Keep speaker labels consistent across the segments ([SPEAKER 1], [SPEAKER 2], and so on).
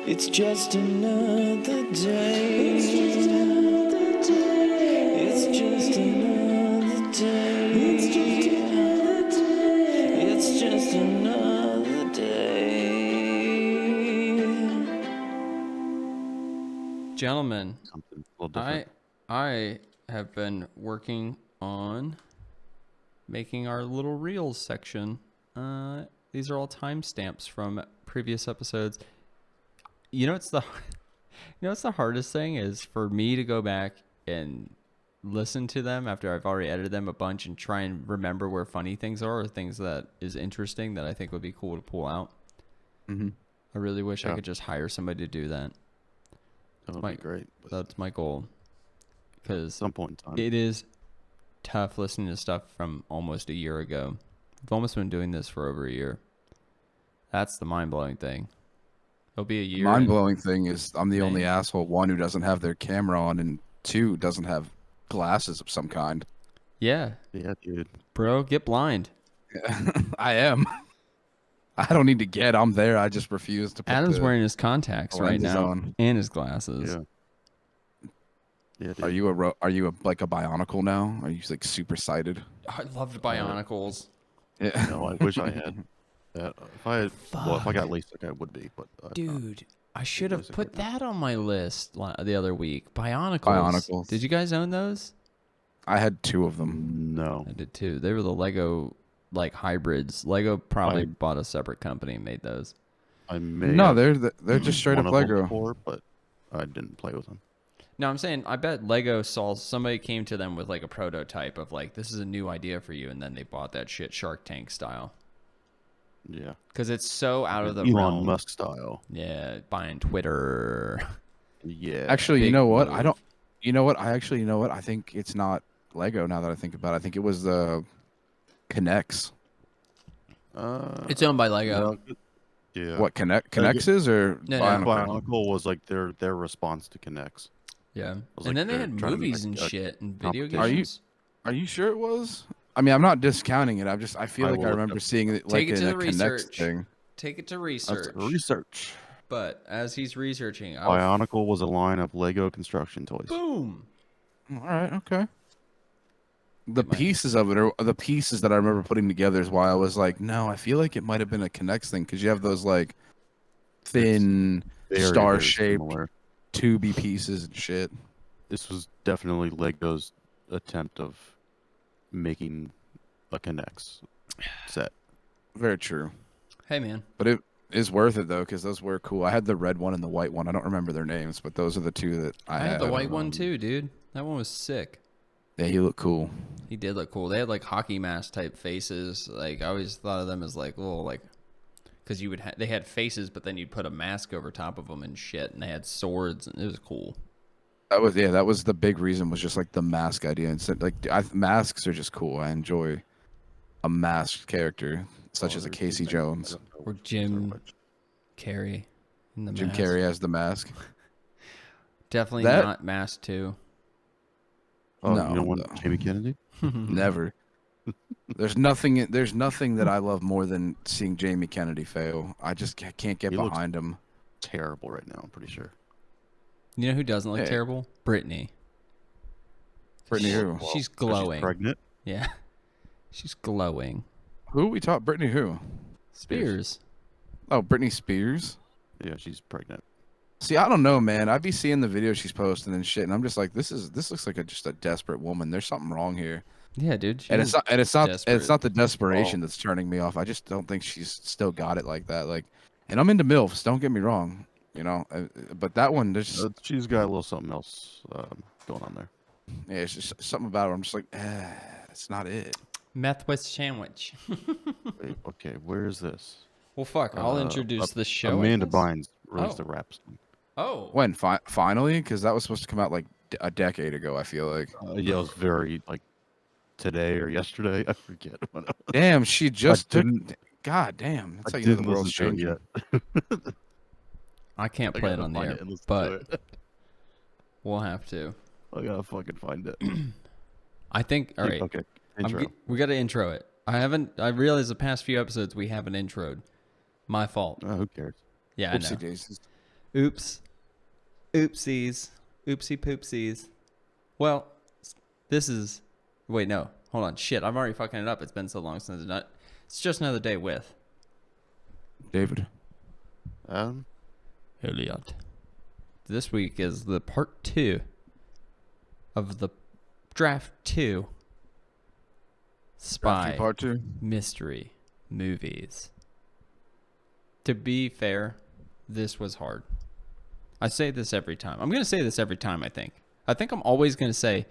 [SPEAKER 1] It's just another day. It's just another day. It's just another day. It's just another day. It's just another day. Gentlemen,
[SPEAKER 2] Something a little different.
[SPEAKER 3] I have been working on making our little reels section. These are all timestamps from previous episodes. You know what's the hardest thing is for me to go back and listen to them after I've already edited them a bunch and try and remember where funny things are or things that is interesting that I think would be cool to pull out.
[SPEAKER 2] Mm-hmm.
[SPEAKER 3] I really wish I could just hire somebody to do that.
[SPEAKER 2] That would be great.
[SPEAKER 3] That's my goal. Because
[SPEAKER 2] At some point in time.
[SPEAKER 3] it is tough listening to stuff from almost a year ago. I've almost been doing this for over a year. That's the mind-blowing thing. It'll be a year.
[SPEAKER 4] Mind-blowing thing is I'm the only asshole, one, who doesn't have their camera on, and two, doesn't have glasses of some kind.
[SPEAKER 3] Yeah.
[SPEAKER 2] Yeah, dude.
[SPEAKER 3] Bro, get blind.
[SPEAKER 4] I am. I don't need to get. I'm there. I just refuse to put
[SPEAKER 3] Adam's wearing his contacts right
[SPEAKER 4] lenses
[SPEAKER 3] now
[SPEAKER 4] on.
[SPEAKER 3] and his glasses.
[SPEAKER 2] Yeah. Yeah, dude.
[SPEAKER 4] Are you like a Bionicle now? Are you like super sighted?
[SPEAKER 3] I loved Bionicles.
[SPEAKER 4] Yeah.
[SPEAKER 2] No, I wish I had. If I got LASIK, I would be. But
[SPEAKER 3] Dude, I should have put that on my list the other week. Bionicles.
[SPEAKER 4] Bionicles.
[SPEAKER 3] Did you guys own those?
[SPEAKER 4] I had two of them.
[SPEAKER 2] No.
[SPEAKER 3] I did too. They were the Lego like hybrids. Lego probably bought a separate company and made those.
[SPEAKER 2] I may.
[SPEAKER 4] No, they're just straight up
[SPEAKER 2] one of them
[SPEAKER 4] Lego.
[SPEAKER 2] before, but I didn't play with them.
[SPEAKER 3] No, I'm saying I bet Lego saw somebody came to them with like a prototype of like this is a new idea for you, and then they bought that shit Shark Tank style.
[SPEAKER 2] Yeah.
[SPEAKER 3] Because it's so out of the
[SPEAKER 2] Elon
[SPEAKER 3] realm.
[SPEAKER 2] Musk style.
[SPEAKER 3] Yeah, buying Twitter.
[SPEAKER 2] Yeah.
[SPEAKER 4] Actually, you
[SPEAKER 3] Big
[SPEAKER 4] know what?
[SPEAKER 3] move.
[SPEAKER 4] I don't. You know what? You know what? I think it's not Lego now that I think about it. I think it was the Connects.
[SPEAKER 3] It's owned by Lego.
[SPEAKER 2] Yeah.
[SPEAKER 4] What Connects is or
[SPEAKER 3] No, no.
[SPEAKER 4] Bionicle?
[SPEAKER 2] Bionicle was like their response to Connects.
[SPEAKER 3] Yeah.
[SPEAKER 2] was
[SPEAKER 3] And
[SPEAKER 2] like
[SPEAKER 3] then they
[SPEAKER 2] they're
[SPEAKER 3] had
[SPEAKER 2] trying to
[SPEAKER 3] movies
[SPEAKER 2] make
[SPEAKER 3] and
[SPEAKER 2] a
[SPEAKER 3] shit and video
[SPEAKER 2] competition.
[SPEAKER 3] games.
[SPEAKER 4] Are you sure it was? I mean, I'm not discounting it. I feel
[SPEAKER 2] I
[SPEAKER 4] like I
[SPEAKER 2] will look
[SPEAKER 4] remember
[SPEAKER 2] up-
[SPEAKER 4] seeing it
[SPEAKER 3] Take
[SPEAKER 4] like
[SPEAKER 3] it to
[SPEAKER 4] in
[SPEAKER 3] the
[SPEAKER 4] a Connects
[SPEAKER 3] research.
[SPEAKER 4] thing.
[SPEAKER 3] Take it to
[SPEAKER 2] That's
[SPEAKER 3] research.
[SPEAKER 2] research.
[SPEAKER 3] But as he's researching,
[SPEAKER 2] Bionicle was a line of Lego construction toys.
[SPEAKER 3] boom.
[SPEAKER 4] All right, okay. The
[SPEAKER 3] It might-
[SPEAKER 4] pieces of it are the pieces that I remember putting together is why I was like, no, I feel like it might have been a Connects thing because you have those like thin
[SPEAKER 2] Very,
[SPEAKER 4] star-shaped
[SPEAKER 2] very similar.
[SPEAKER 4] tubey pieces and shit.
[SPEAKER 2] This was definitely Lego's attempt of making a Connects set.
[SPEAKER 4] Very true.
[SPEAKER 3] Hey, man.
[SPEAKER 4] But it is worth it though because those were cool. I had the red one and the white one. I don't remember their names, but those are the two that I
[SPEAKER 3] I had the
[SPEAKER 4] had.
[SPEAKER 3] white one too, dude. That one was sick.
[SPEAKER 4] Yeah, he looked cool.
[SPEAKER 3] He did look cool. They had like hockey mask type faces. Like I always thought of them as like little like, because you would they had faces, but then you'd put a mask over top of them and shit, and they had swords, and it was cool.
[SPEAKER 4] That was the big reason was just like the mask idea. Instead, like masks are just cool. I enjoy a masked character such as a Casey Jones.
[SPEAKER 3] Or Jim Carrey in the
[SPEAKER 4] Jim
[SPEAKER 3] mask.
[SPEAKER 4] Carrey as the mask.
[SPEAKER 3] Definitely
[SPEAKER 4] That-
[SPEAKER 3] not masked too.
[SPEAKER 2] Oh,
[SPEAKER 4] No,
[SPEAKER 2] you don't want
[SPEAKER 4] no.
[SPEAKER 2] Jamie Kennedy?
[SPEAKER 4] Never. There's nothing that I love more than seeing Jamie Kennedy fail. I just can't get
[SPEAKER 2] He looks-
[SPEAKER 4] behind him.
[SPEAKER 2] Terrible right now, I'm pretty sure.
[SPEAKER 3] You know who doesn't look
[SPEAKER 4] Hey.
[SPEAKER 3] terrible? Brittany.
[SPEAKER 4] Brittany who?
[SPEAKER 3] She's
[SPEAKER 2] She's
[SPEAKER 3] glowing.
[SPEAKER 2] pregnant.
[SPEAKER 3] Yeah. She's glowing.
[SPEAKER 4] Who we taught? Brittany who?
[SPEAKER 3] Spears.
[SPEAKER 4] Oh, Britney Spears.
[SPEAKER 2] Yeah, she's pregnant.
[SPEAKER 4] See, I don't know, man. I'd be seeing the videos she's posting and shit, and I'm just like, this looks like just a desperate woman. There's something wrong here.
[SPEAKER 3] Yeah, dude. she
[SPEAKER 4] And
[SPEAKER 3] is
[SPEAKER 4] it's
[SPEAKER 3] desperate.
[SPEAKER 4] not the desperation that's turning me off. I just don't think she's still got it like that. Like, and I'm into MILFs. Don't get me wrong, you know. But that one, there's just,
[SPEAKER 2] She's got a little something else going on there.
[SPEAKER 4] yeah, it's just something about her. I'm just like, it's not it.
[SPEAKER 3] Meth with sandwich.
[SPEAKER 2] Wait, okay, where is this?
[SPEAKER 3] Well, fuck. I'll introduce the show. I
[SPEAKER 2] Amanda
[SPEAKER 3] guess.
[SPEAKER 2] Bynes released
[SPEAKER 3] Oh.
[SPEAKER 2] a rap song.
[SPEAKER 3] Oh.
[SPEAKER 4] When finally, because that was supposed to come out like a decade ago. I feel like.
[SPEAKER 2] Yeah, it was very like today or yesterday. I forget. When it was.
[SPEAKER 4] Damn, she just took.
[SPEAKER 2] didn't-
[SPEAKER 4] God damn, that's
[SPEAKER 2] I
[SPEAKER 4] how you know the
[SPEAKER 2] didn't
[SPEAKER 4] world's
[SPEAKER 2] listen to
[SPEAKER 4] changing.
[SPEAKER 2] it yet.
[SPEAKER 3] I can't
[SPEAKER 2] I
[SPEAKER 3] play it
[SPEAKER 2] gotta
[SPEAKER 3] on the
[SPEAKER 2] find
[SPEAKER 3] air,
[SPEAKER 2] it and listen to
[SPEAKER 3] but
[SPEAKER 2] it.
[SPEAKER 3] we'll have to.
[SPEAKER 2] I gotta fucking find it.
[SPEAKER 3] I think. All right.
[SPEAKER 2] Okay. Intro.
[SPEAKER 3] We got to intro it. I realized the past few episodes we haven't introed. My fault.
[SPEAKER 2] Who cares?
[SPEAKER 3] Yeah, I
[SPEAKER 4] Oopsie
[SPEAKER 3] know.
[SPEAKER 4] daisies.
[SPEAKER 3] Oops. Oopsies. Oopsie poopsies. Well, this is... Wait, no. Hold on. Shit, I'm already fucking it up. It's been so long since it's just another day with...
[SPEAKER 4] David.
[SPEAKER 3] Elliott. This week is the part 2 of the draft 2 spy
[SPEAKER 4] Part 2.
[SPEAKER 3] mystery movies. To be fair, this was hard. I say this every time. I'm going to say this every time, I think. I think I'm always going to say,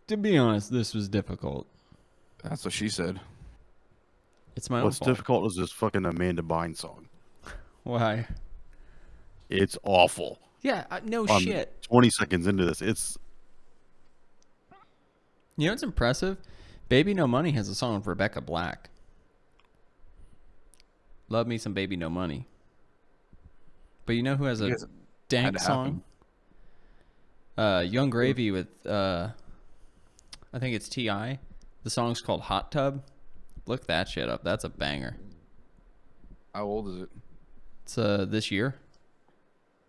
[SPEAKER 3] to be honest, this was difficult.
[SPEAKER 4] That's what she said.
[SPEAKER 3] It's my own
[SPEAKER 2] What's
[SPEAKER 3] fault.
[SPEAKER 2] difficult is this fucking Amanda Bynes song.
[SPEAKER 3] Why?
[SPEAKER 2] It's awful.
[SPEAKER 3] Yeah, no
[SPEAKER 2] I'm
[SPEAKER 3] shit.
[SPEAKER 2] 20 seconds into this, it's...
[SPEAKER 3] You know what's impressive? Baby No Money has a song with Rebecca Black. Love me some Baby No Money. But you know who has a
[SPEAKER 4] Had
[SPEAKER 3] dank
[SPEAKER 4] to
[SPEAKER 3] song? Young Gravy with, I think it's T.I. The song's called Hot Tub. Look that shit up. That's a banger.
[SPEAKER 4] How old is it?
[SPEAKER 3] It's this year.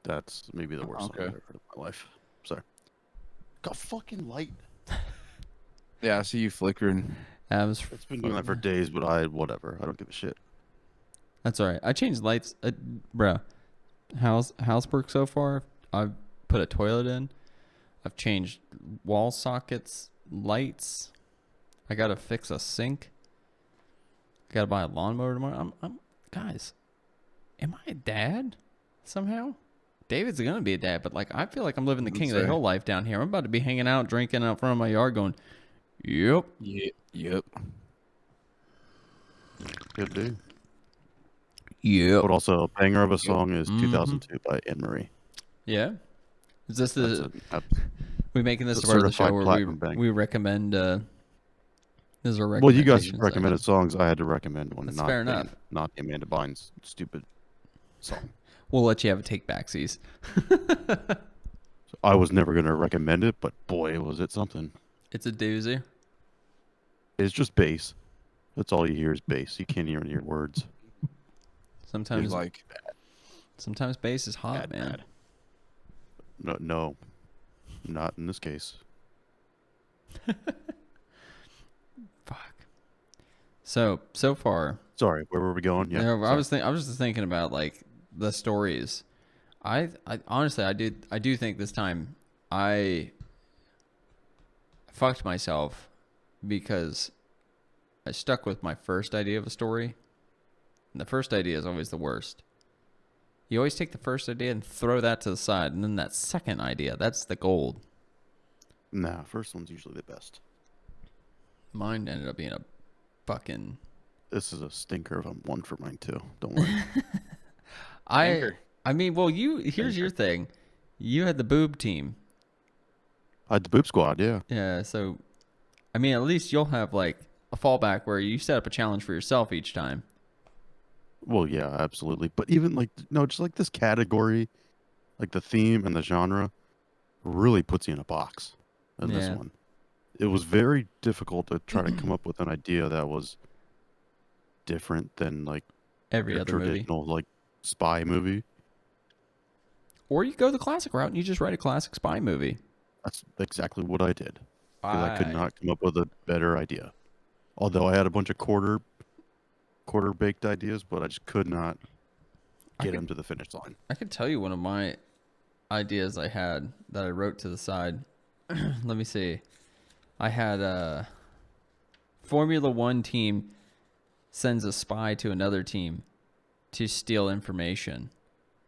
[SPEAKER 2] That's maybe the worst song
[SPEAKER 4] Okay.
[SPEAKER 2] I've ever heard in my life. Sorry. Got fucking light.
[SPEAKER 4] Yeah, I see you flickering.
[SPEAKER 2] It's been doing that for days, but whatever. I don't give a shit.
[SPEAKER 3] That's all right. I changed lights, bro. Housework so far. I've put a toilet in. I've changed wall sockets, lights. I gotta fix a sink. Gotta buy a lawnmower tomorrow. Guys, am I a dad somehow? David's gonna be a dad, but like I feel like I'm living the king of the hill life down here. I'm about to be hanging out, drinking out front of my yard, going, "Yep,
[SPEAKER 4] Yep.
[SPEAKER 2] Good dude.
[SPEAKER 3] yep."
[SPEAKER 2] But also, a banger of a song is 2002 by Anne Marie.
[SPEAKER 3] Yeah. Is this the?
[SPEAKER 2] That's
[SPEAKER 3] We making this
[SPEAKER 2] it's a
[SPEAKER 3] part of the show
[SPEAKER 2] certified
[SPEAKER 3] where
[SPEAKER 2] platinum bang.
[SPEAKER 3] we recommend? This is our
[SPEAKER 2] well, you guys
[SPEAKER 3] recommendation
[SPEAKER 2] recommended
[SPEAKER 3] section.
[SPEAKER 2] songs. I had to recommend one.
[SPEAKER 3] That's
[SPEAKER 2] not
[SPEAKER 3] fair
[SPEAKER 2] the-
[SPEAKER 3] enough.
[SPEAKER 2] Not the Amanda Bynes stupid song.
[SPEAKER 3] We'll let you have a take backsies.
[SPEAKER 2] I was never going to recommend it, but boy, was it something.
[SPEAKER 3] It's a doozy.
[SPEAKER 2] It's just bass. That's all you hear is bass. You can't even hear words.
[SPEAKER 3] Sometimes
[SPEAKER 2] It's
[SPEAKER 4] Like,
[SPEAKER 3] sometimes bass is hot,
[SPEAKER 2] Bad,
[SPEAKER 3] man.
[SPEAKER 2] bad. No, not in this case.
[SPEAKER 3] Fuck. So far,
[SPEAKER 2] Sorry, where were we going? Yeah,
[SPEAKER 3] I
[SPEAKER 2] sorry.
[SPEAKER 3] was just thinking about like the stories. I honestly I do think this time I fucked myself because I stuck with my first idea of a story. And the first idea is always the worst. You always take the first idea and throw that to the side, and then that second idea, that's the gold.
[SPEAKER 2] Nah, first one's usually the best.
[SPEAKER 3] Mine ended up being a fucking
[SPEAKER 2] This is a stinker of a one for mine too. Don't worry.
[SPEAKER 3] I mean, well, here's your thing. You had the boob team.
[SPEAKER 2] I had the Boop Squad, yeah.
[SPEAKER 3] Yeah, so I mean, at least you'll have like a fallback where you set up a challenge for yourself each time.
[SPEAKER 2] Well, yeah, absolutely. But even like no, just like this category, like the theme and the genre, really puts you in a box. In this
[SPEAKER 3] Yeah.
[SPEAKER 2] one, it was very difficult to try to come up with an idea that was different than like
[SPEAKER 3] Every
[SPEAKER 2] your
[SPEAKER 3] other movie.
[SPEAKER 2] traditional like spy movie.
[SPEAKER 3] Or you go the classic route and you just write a classic spy movie.
[SPEAKER 2] That's exactly what I did. Because I could not come up with a better idea. Although I had a bunch of quarter baked ideas, but I just could not get them to the finish line.
[SPEAKER 3] I could tell you one of my ideas I had that I wrote to the side. Let me see. I had a Formula One team sends a spy to another team to steal information.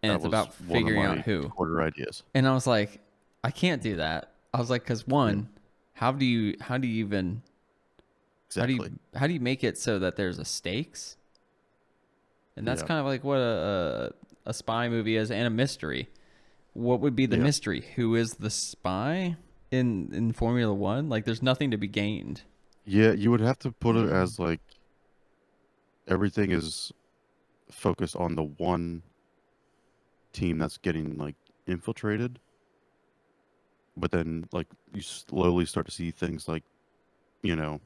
[SPEAKER 3] And
[SPEAKER 2] That
[SPEAKER 3] it's
[SPEAKER 2] was
[SPEAKER 3] about
[SPEAKER 2] one of
[SPEAKER 3] figuring
[SPEAKER 2] my
[SPEAKER 3] out who.
[SPEAKER 2] quarter ideas.
[SPEAKER 3] And I was like, I can't do that. I was like, because one, how do you even
[SPEAKER 2] Exactly.
[SPEAKER 3] how do you make it so that there's a stakes? And that's
[SPEAKER 2] Yeah.
[SPEAKER 3] kind of like what a spy movie is, and a mystery. What would be the
[SPEAKER 2] Yeah.
[SPEAKER 3] mystery? Who is the spy in Formula One? Like, there's nothing to be gained.
[SPEAKER 2] Yeah, you would have to put it as like everything is focused on the one team that's getting like infiltrated. But then like you slowly start to see things like, you know,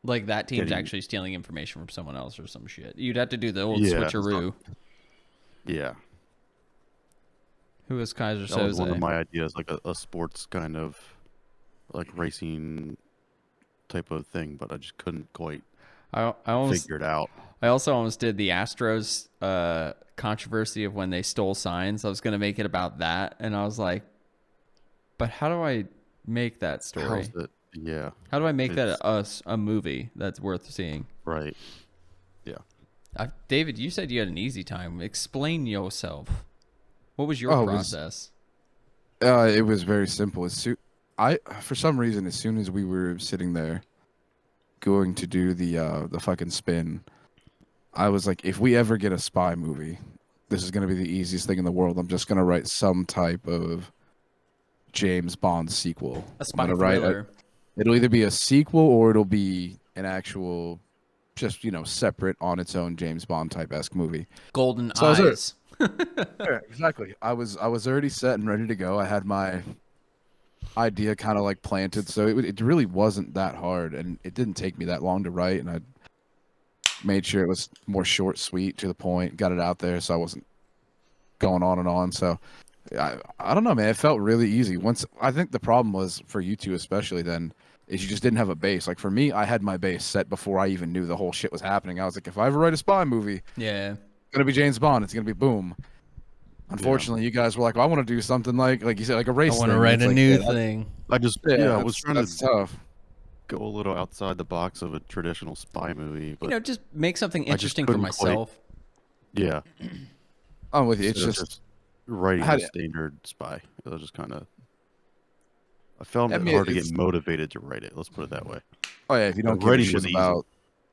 [SPEAKER 3] Like that team's
[SPEAKER 2] Getting-
[SPEAKER 3] actually stealing information from someone else or some shit. You'd have to do the old
[SPEAKER 2] Yeah,
[SPEAKER 3] switcheroo.
[SPEAKER 2] yeah.
[SPEAKER 3] Who was Kaiser
[SPEAKER 2] That was one of
[SPEAKER 3] Soze?
[SPEAKER 2] my ideas, like a sports kind of like racing type of thing, but I just couldn't quite
[SPEAKER 3] I almost
[SPEAKER 2] figure it out.
[SPEAKER 3] I also almost did the Astros controversy of when they stole signs. I was going to make it about that, and I was like, but how do I make that story?
[SPEAKER 2] How's it? Yeah,
[SPEAKER 3] How do I make
[SPEAKER 2] It's-
[SPEAKER 3] that a movie that's worth seeing?
[SPEAKER 2] right. Yeah.
[SPEAKER 3] David, you said you had an easy time. Explain yourself. What was your
[SPEAKER 4] Oh,
[SPEAKER 3] process?
[SPEAKER 4] It was very simple. For some reason, as soon as we were sitting there going to do the fucking spin, I was like, if we ever get a spy movie, this is gonna be the easiest thing in the world. I'm just gonna write some type of James Bond sequel.
[SPEAKER 3] A spy
[SPEAKER 4] I'm gonna write
[SPEAKER 3] thriller.
[SPEAKER 4] it'll either be a sequel or it'll be an actual, just separate on its own James Bond type esque movie.
[SPEAKER 3] Golden
[SPEAKER 4] So I was
[SPEAKER 3] Eyes.
[SPEAKER 4] Yeah, exactly. I was already set and ready to go. I had my idea kind of like planted, so it really wasn't that hard, and it didn't take me that long to write. And I made sure it was more short, sweet, to the point. Got it out there, so I wasn't going on and on. So I don't know, man. It felt really easy. I think the problem was for you two, especially then, is you just didn't have a base. Like for me, I had my base set before I even knew the whole shit was happening. I was like, if I ever write a spy movie,
[SPEAKER 3] Yeah.
[SPEAKER 4] it's gonna be James Bond. It's gonna be boom. Unfortunately, you guys were like, well, I want to do something like you said, like a race.
[SPEAKER 3] I want to
[SPEAKER 4] thing.
[SPEAKER 3] write
[SPEAKER 4] It's
[SPEAKER 3] a
[SPEAKER 4] like,
[SPEAKER 3] new
[SPEAKER 4] yeah, that-
[SPEAKER 3] thing.
[SPEAKER 2] I just
[SPEAKER 4] Yeah,
[SPEAKER 2] I was trying
[SPEAKER 4] that's
[SPEAKER 2] to
[SPEAKER 4] tough.
[SPEAKER 2] go a little outside the box of a traditional spy movie, but
[SPEAKER 3] Just make something
[SPEAKER 2] just
[SPEAKER 3] interesting for
[SPEAKER 2] couldn't quite-
[SPEAKER 3] myself.
[SPEAKER 2] yeah,
[SPEAKER 4] I'm with you. It's
[SPEAKER 2] instead of
[SPEAKER 4] just
[SPEAKER 2] writing
[SPEAKER 4] how
[SPEAKER 2] a
[SPEAKER 4] do-
[SPEAKER 2] standard spy. It was just kind of. I found
[SPEAKER 4] I
[SPEAKER 2] it
[SPEAKER 4] mean,
[SPEAKER 2] hard to get
[SPEAKER 4] it's-
[SPEAKER 2] motivated to write it. Let's put it that way.
[SPEAKER 4] oh yeah, if you don't
[SPEAKER 2] The
[SPEAKER 4] give a
[SPEAKER 2] writing
[SPEAKER 4] shit
[SPEAKER 2] was easy.
[SPEAKER 4] about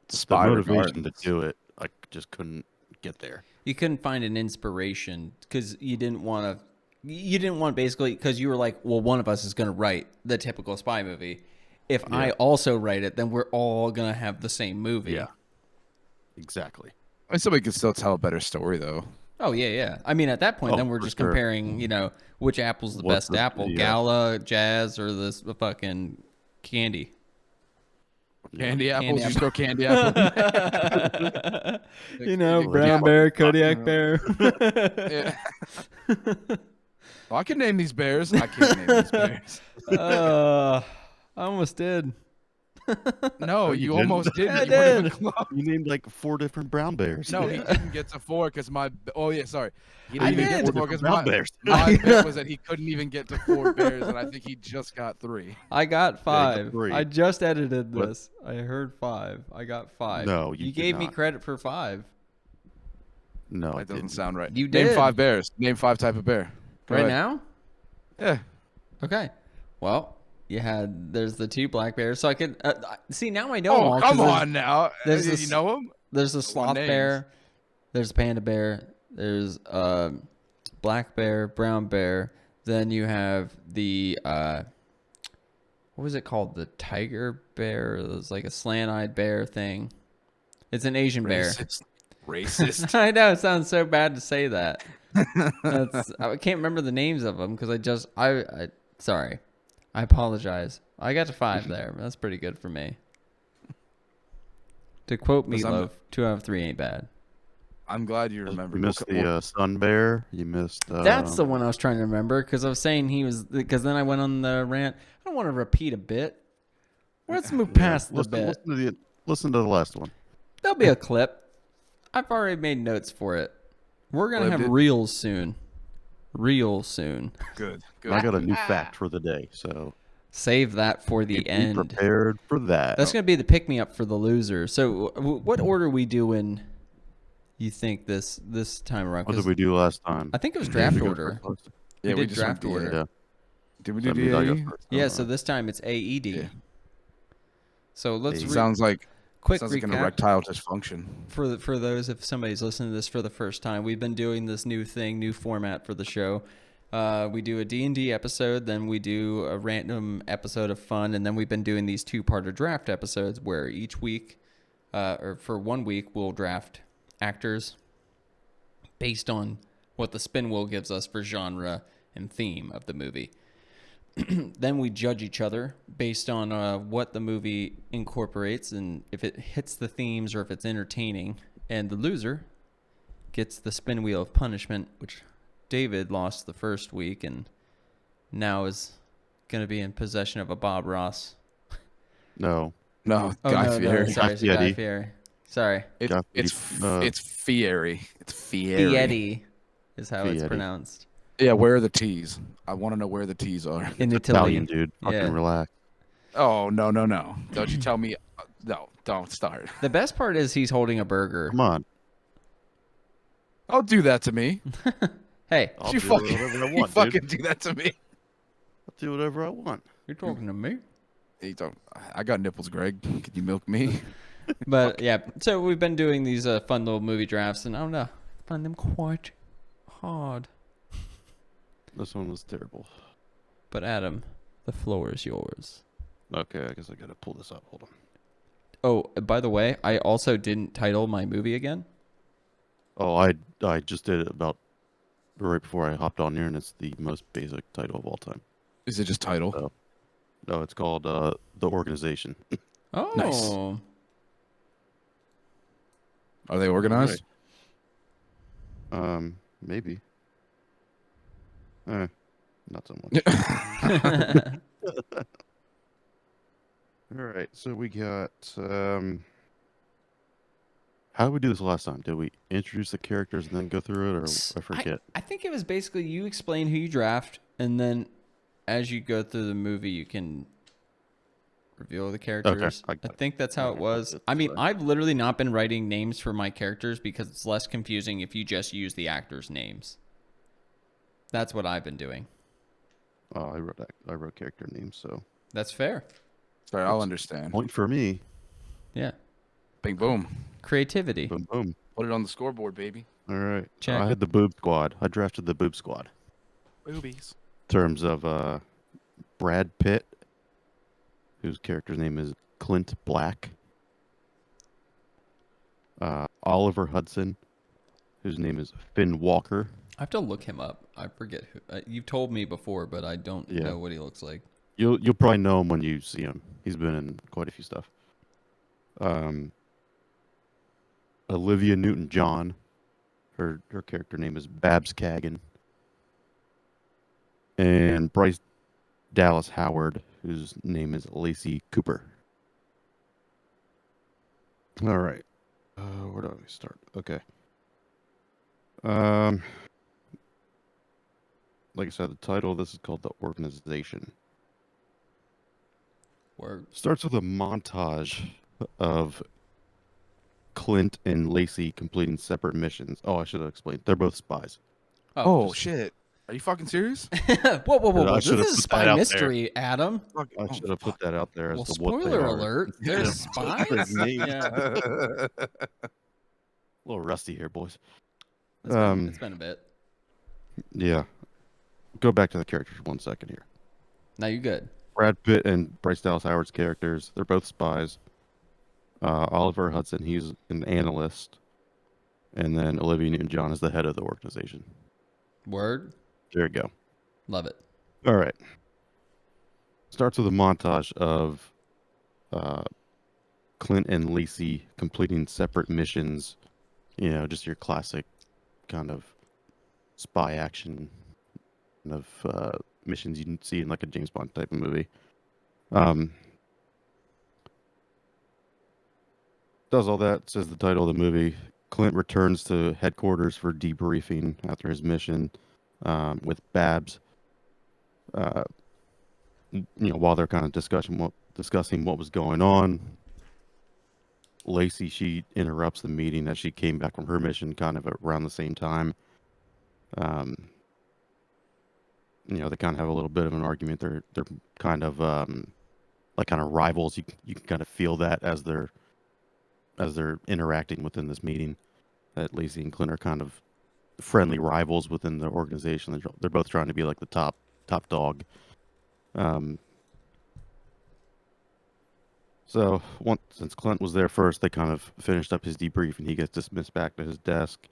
[SPEAKER 2] The
[SPEAKER 4] spy
[SPEAKER 2] motivation
[SPEAKER 4] regardless.
[SPEAKER 2] to do it, I just couldn't get there.
[SPEAKER 3] You couldn't find an inspiration because you didn't want to. You didn't want basically because you were like, well, one of us is going to write the typical spy movie. If I also write it, then we're all going to have the same movie.
[SPEAKER 2] Yeah, exactly.
[SPEAKER 4] I mean, somebody could still tell a better story though.
[SPEAKER 3] Oh yeah. I mean, at that point,
[SPEAKER 2] Oh,
[SPEAKER 3] then we're
[SPEAKER 2] for
[SPEAKER 3] just
[SPEAKER 2] sure.
[SPEAKER 3] comparing. Which apple's the
[SPEAKER 2] What's
[SPEAKER 3] best
[SPEAKER 2] the-
[SPEAKER 3] apple?
[SPEAKER 2] yeah.
[SPEAKER 3] Gala, Jazz, or the fucking candy?
[SPEAKER 4] Candy apples,
[SPEAKER 3] Candy
[SPEAKER 4] just throw candy apple.
[SPEAKER 3] Brown bear, Kodiak bear.
[SPEAKER 4] Yeah. Well, I can name these bears. I can't name these bears.
[SPEAKER 3] I almost did.
[SPEAKER 4] No,
[SPEAKER 2] you
[SPEAKER 4] you
[SPEAKER 2] didn't.
[SPEAKER 4] almost did.
[SPEAKER 3] I
[SPEAKER 4] You weren't even
[SPEAKER 3] did.
[SPEAKER 4] close.
[SPEAKER 2] You named like 4 different brown bears.
[SPEAKER 4] No, he didn't get to 4 because my. Oh yeah, sorry. He
[SPEAKER 3] I
[SPEAKER 4] didn't even
[SPEAKER 3] did.
[SPEAKER 4] get to 4
[SPEAKER 2] 4
[SPEAKER 4] because
[SPEAKER 2] different
[SPEAKER 4] my,
[SPEAKER 2] brown bears.
[SPEAKER 4] my bet was that he couldn't even get to 4 bears, and I think he just got 3.
[SPEAKER 3] I got 5.
[SPEAKER 2] 3.
[SPEAKER 3] I just edited
[SPEAKER 2] What?
[SPEAKER 3] this. I heard 5. I got 5.
[SPEAKER 2] No, you did
[SPEAKER 3] gave me
[SPEAKER 2] not.
[SPEAKER 3] credit for 5.
[SPEAKER 2] No,
[SPEAKER 4] That
[SPEAKER 2] I
[SPEAKER 4] doesn't
[SPEAKER 2] didn't.
[SPEAKER 4] sound right.
[SPEAKER 3] You
[SPEAKER 4] Name
[SPEAKER 3] did.
[SPEAKER 4] 5 bears. Name 5 type of bear. Go
[SPEAKER 3] Right
[SPEAKER 4] ahead.
[SPEAKER 3] now?
[SPEAKER 4] Yeah.
[SPEAKER 3] Okay. Well, there's the 2 black bears. So I could see now I know them
[SPEAKER 4] Oh,
[SPEAKER 3] all. 'cause
[SPEAKER 4] come
[SPEAKER 3] there's-
[SPEAKER 4] on now.
[SPEAKER 3] there's
[SPEAKER 4] You
[SPEAKER 3] this-
[SPEAKER 4] know him?
[SPEAKER 3] There's a sloth
[SPEAKER 4] names.
[SPEAKER 3] bear. There's a panda bear. There's black bear, brown bear. Then you have the what was it called? The tiger bear. It was like a slant-eyed bear thing. It's an Asian bear.
[SPEAKER 4] Racist.
[SPEAKER 3] I know it sounds so bad to say that. I can't remember the names of them because I sorry. I apologize. I got to 5 there. That's pretty good for me. To quote
[SPEAKER 4] 'Cause I'm-
[SPEAKER 3] Meatloaf, 2 out of 3 ain't bad.
[SPEAKER 4] I'm glad you
[SPEAKER 2] You
[SPEAKER 4] remember.
[SPEAKER 2] missed the sun bear. You missed.
[SPEAKER 3] That's the one I was trying to remember because I was saying because then I went on the rant. I don't want to repeat a bit. Let's move past the bit.
[SPEAKER 2] Listen to the last one.
[SPEAKER 3] There'll be a clip. I've already made notes for it. We're going to
[SPEAKER 4] Clipped
[SPEAKER 3] have
[SPEAKER 4] it.
[SPEAKER 3] reels soon. Real soon.
[SPEAKER 4] Good.
[SPEAKER 2] I got a new fact for the day, so
[SPEAKER 3] Save that for the
[SPEAKER 2] be
[SPEAKER 3] end.
[SPEAKER 2] prepared for that.
[SPEAKER 3] That's going to be the pick me up for the loser. So, what order we doing? You think this time around?
[SPEAKER 2] What
[SPEAKER 3] 'Cause
[SPEAKER 2] did we do last time?
[SPEAKER 3] I think it was draft
[SPEAKER 2] Did we go
[SPEAKER 3] order.
[SPEAKER 2] first?
[SPEAKER 3] We did
[SPEAKER 4] just
[SPEAKER 3] draft
[SPEAKER 4] went
[SPEAKER 3] order.
[SPEAKER 4] DA.
[SPEAKER 2] Yeah.
[SPEAKER 4] Did we do
[SPEAKER 2] That means I go
[SPEAKER 4] DAE?
[SPEAKER 2] first.
[SPEAKER 3] Yeah. So this time it's AED.
[SPEAKER 4] Yeah.
[SPEAKER 3] So let's
[SPEAKER 2] Hey.
[SPEAKER 4] Sounds like
[SPEAKER 3] quick
[SPEAKER 4] sounds like an
[SPEAKER 3] recap.
[SPEAKER 4] erectile dysfunction.
[SPEAKER 3] For those, if somebody's listening to this for the first time, we've been doing this new format for the show. We do a D&D episode, then we do a random episode of fun, and then we've been doing these 2-parter draft episodes where each week, or for 1 week, we'll draft actors based on what the spin wheel gives us for genre and theme of the movie. Then we judge each other based on what the movie incorporates and if it hits the themes or if it's entertaining. And the loser gets the spin wheel of punishment, which David lost the first week and now is going to be in possession of a Bob Ross.
[SPEAKER 2] No.
[SPEAKER 4] No,
[SPEAKER 3] Oh,
[SPEAKER 4] Guy
[SPEAKER 3] no,
[SPEAKER 4] Fieri.
[SPEAKER 3] sorry, it's a Guy
[SPEAKER 2] Fieri.
[SPEAKER 3] Fieri. Sorry.
[SPEAKER 2] Guy
[SPEAKER 4] It's
[SPEAKER 2] Fieri,
[SPEAKER 4] Fieri. It's Fieri.
[SPEAKER 3] Fieri is how it's
[SPEAKER 2] Fieri.
[SPEAKER 3] pronounced.
[SPEAKER 4] Yeah, where are the T's? I want to know where the T's are.
[SPEAKER 3] In
[SPEAKER 2] Italian,
[SPEAKER 3] Italy.
[SPEAKER 2] dude. Fucking
[SPEAKER 3] Yeah.
[SPEAKER 2] relax.
[SPEAKER 4] Oh, no. Don't you tell me. No, don't start.
[SPEAKER 3] The best part is he's holding a burger.
[SPEAKER 2] Come on.
[SPEAKER 4] Don't do that to me.
[SPEAKER 3] Hey,
[SPEAKER 2] I'll
[SPEAKER 4] you
[SPEAKER 2] do
[SPEAKER 4] fucking,
[SPEAKER 2] whatever I
[SPEAKER 4] you
[SPEAKER 2] want, dude.
[SPEAKER 4] fucking do that to me.
[SPEAKER 2] I'll do whatever I want.
[SPEAKER 3] you're talking to me?
[SPEAKER 4] Hey, don't. I got nipples, Greg. Can you milk me?
[SPEAKER 3] But yeah, so we've been doing these fun little movie drafts, and I don't know, I find them quite hard.
[SPEAKER 2] This one was terrible.
[SPEAKER 3] But Adam, the floor is yours.
[SPEAKER 2] Okay, I guess I gotta pull this up. Hold on.
[SPEAKER 3] Oh, by the way, I also didn't title my movie again.
[SPEAKER 2] Oh, I just did it about right before I hopped on here, and it's the most basic title of all time.
[SPEAKER 4] Is it just title?
[SPEAKER 2] Oh. No, it's called The Organization.
[SPEAKER 3] Oh,
[SPEAKER 4] Nice. Are they organized?
[SPEAKER 2] Maybe. Not so much. All right, so we got. How did we do this last time? Did we introduce the characters and then go through it, or I forget?
[SPEAKER 3] I think it was basically you explain who you draft, and then as you go through the movie, you can reveal the characters.
[SPEAKER 2] I
[SPEAKER 3] I
[SPEAKER 2] got it.
[SPEAKER 3] think that's how it was.
[SPEAKER 2] That's
[SPEAKER 3] I mean,
[SPEAKER 2] fine.
[SPEAKER 3] I've literally not been writing names for my characters because it's less confusing if you just use the actors' names. That's what I've been doing.
[SPEAKER 2] Oh, I wrote character names, so
[SPEAKER 3] That's fair.
[SPEAKER 4] Sorry, I'll understand.
[SPEAKER 2] point for me.
[SPEAKER 3] Yeah.
[SPEAKER 4] Bing, boom.
[SPEAKER 3] Creativity.
[SPEAKER 2] Boom, boom.
[SPEAKER 4] Put it on the scoreboard, baby.
[SPEAKER 2] All right.
[SPEAKER 3] Check.
[SPEAKER 2] I had the Boob Squad. I drafted the Boob Squad.
[SPEAKER 4] Boobies.
[SPEAKER 2] In terms of Brad Pitt, whose character's name is Clint Black. Oliver Hudson, whose name is Finn Walker.
[SPEAKER 3] I have to look him up. I forget who. You've told me before, but I don't
[SPEAKER 2] Yeah.
[SPEAKER 3] know what he looks like.
[SPEAKER 2] You'll probably know him when you see him. He's been in quite a few stuff. Olivia Newton-John. Her character name is Babs Kagan. And Bryce Dallas Howard, whose name is Lacey Cooper. All right. Where do I start? Okay. Like I said, the title of this is called The Organization.
[SPEAKER 3] Word.
[SPEAKER 2] Starts with a montage of Clint and Lacey completing separate missions. Oh, I should have explained. They're both spies.
[SPEAKER 4] Oh,
[SPEAKER 2] just-
[SPEAKER 4] shit. Are you fucking serious?
[SPEAKER 3] Whoa.
[SPEAKER 2] I
[SPEAKER 3] This
[SPEAKER 2] should've
[SPEAKER 3] is a
[SPEAKER 2] put that
[SPEAKER 3] spy
[SPEAKER 2] out there.
[SPEAKER 3] mystery, Adam.
[SPEAKER 4] Fuck,
[SPEAKER 2] I
[SPEAKER 4] oh,
[SPEAKER 2] should have put that out there as
[SPEAKER 3] Well,
[SPEAKER 2] to what they
[SPEAKER 3] spoiler
[SPEAKER 2] are.
[SPEAKER 3] alert. They're spies?
[SPEAKER 2] Their names.
[SPEAKER 3] Yeah.
[SPEAKER 2] A little rusty here, boys.
[SPEAKER 3] It's been a bit.
[SPEAKER 2] Yeah. Go back to the characters 1 second here.
[SPEAKER 3] Now you good.
[SPEAKER 2] Brad Pitt and Bryce Dallas Howard's characters, they're both spies. Oliver Hudson, he's an analyst. And then Olivia Newton-John is the head of the organization.
[SPEAKER 3] Word.
[SPEAKER 2] There you go.
[SPEAKER 3] Love it.
[SPEAKER 2] All right. Starts with a montage of Clint and Lacey completing separate missions. You know, just your classic kind of spy action kind of missions you see in like a James Bond type of movie. Does all that, says the title of the movie. Clint returns to headquarters for debriefing after his mission with Babs. While they're kind of discussing what was going on, Lacey, she interrupts the meeting as she came back from her mission kind of around the same time. They kind of have a little bit of an argument. They're kind of like kind of rivals. You can kind of feel that as they're interacting within this meeting. That Lacey and Clint are kind of friendly rivals within the organization. They're both trying to be like the top dog. So since Clint was there first, they kind of finished up his debrief, and he gets dismissed back to his desk.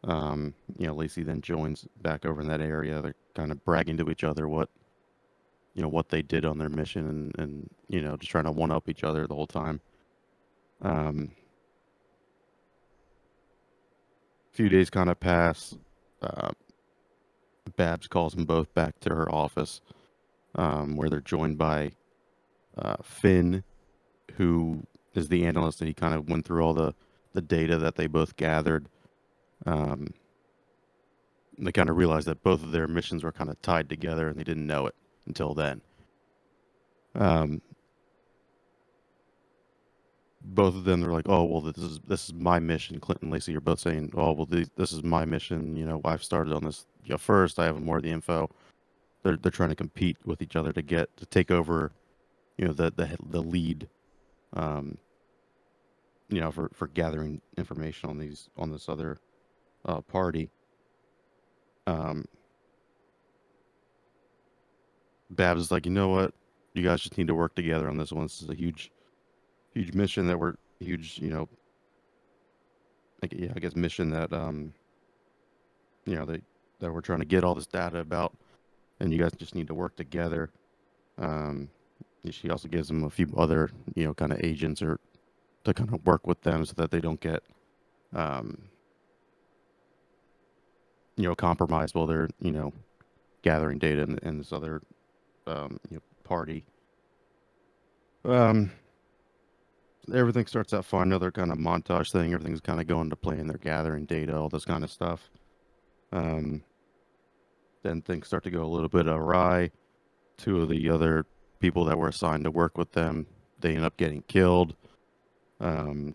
[SPEAKER 2] Lacey then joins back over in that area. They're kind of bragging to each other what they did on their mission, and just trying to one up each other the whole time. A few days kind of pass. Babs calls them both back to her office, where they're joined by Finn, who is the analyst, and he kind of went through all the data that they both gathered. They kind of realized that both of their missions were kind of tied together, and they didn't know it until then. Both of them, they're like, "Oh, well, this is my mission." Clint and Lacey are both saying, "Oh, well, this is my mission. You know, I've started on this first. I have more of the info." They're trying to compete with each other to take over, the lead, for gathering information on this other party. Babs is like, "You know what? You guys just need to work together on this one. This is a huge mission that we're huge, I guess mission that that we're trying to get all this data about, and you guys just need to work together." She also gives them a few other, kind of agents or to kind of work with them so that they don't get, compromised while they're, gathering data in this other, party. Everything starts out fine. Another kind of montage thing. Everything's kind of going to plan. They're gathering data, all this kind of stuff. Then things start to go a little bit awry. Two of the other people that were assigned to work with them, they end up getting killed. They're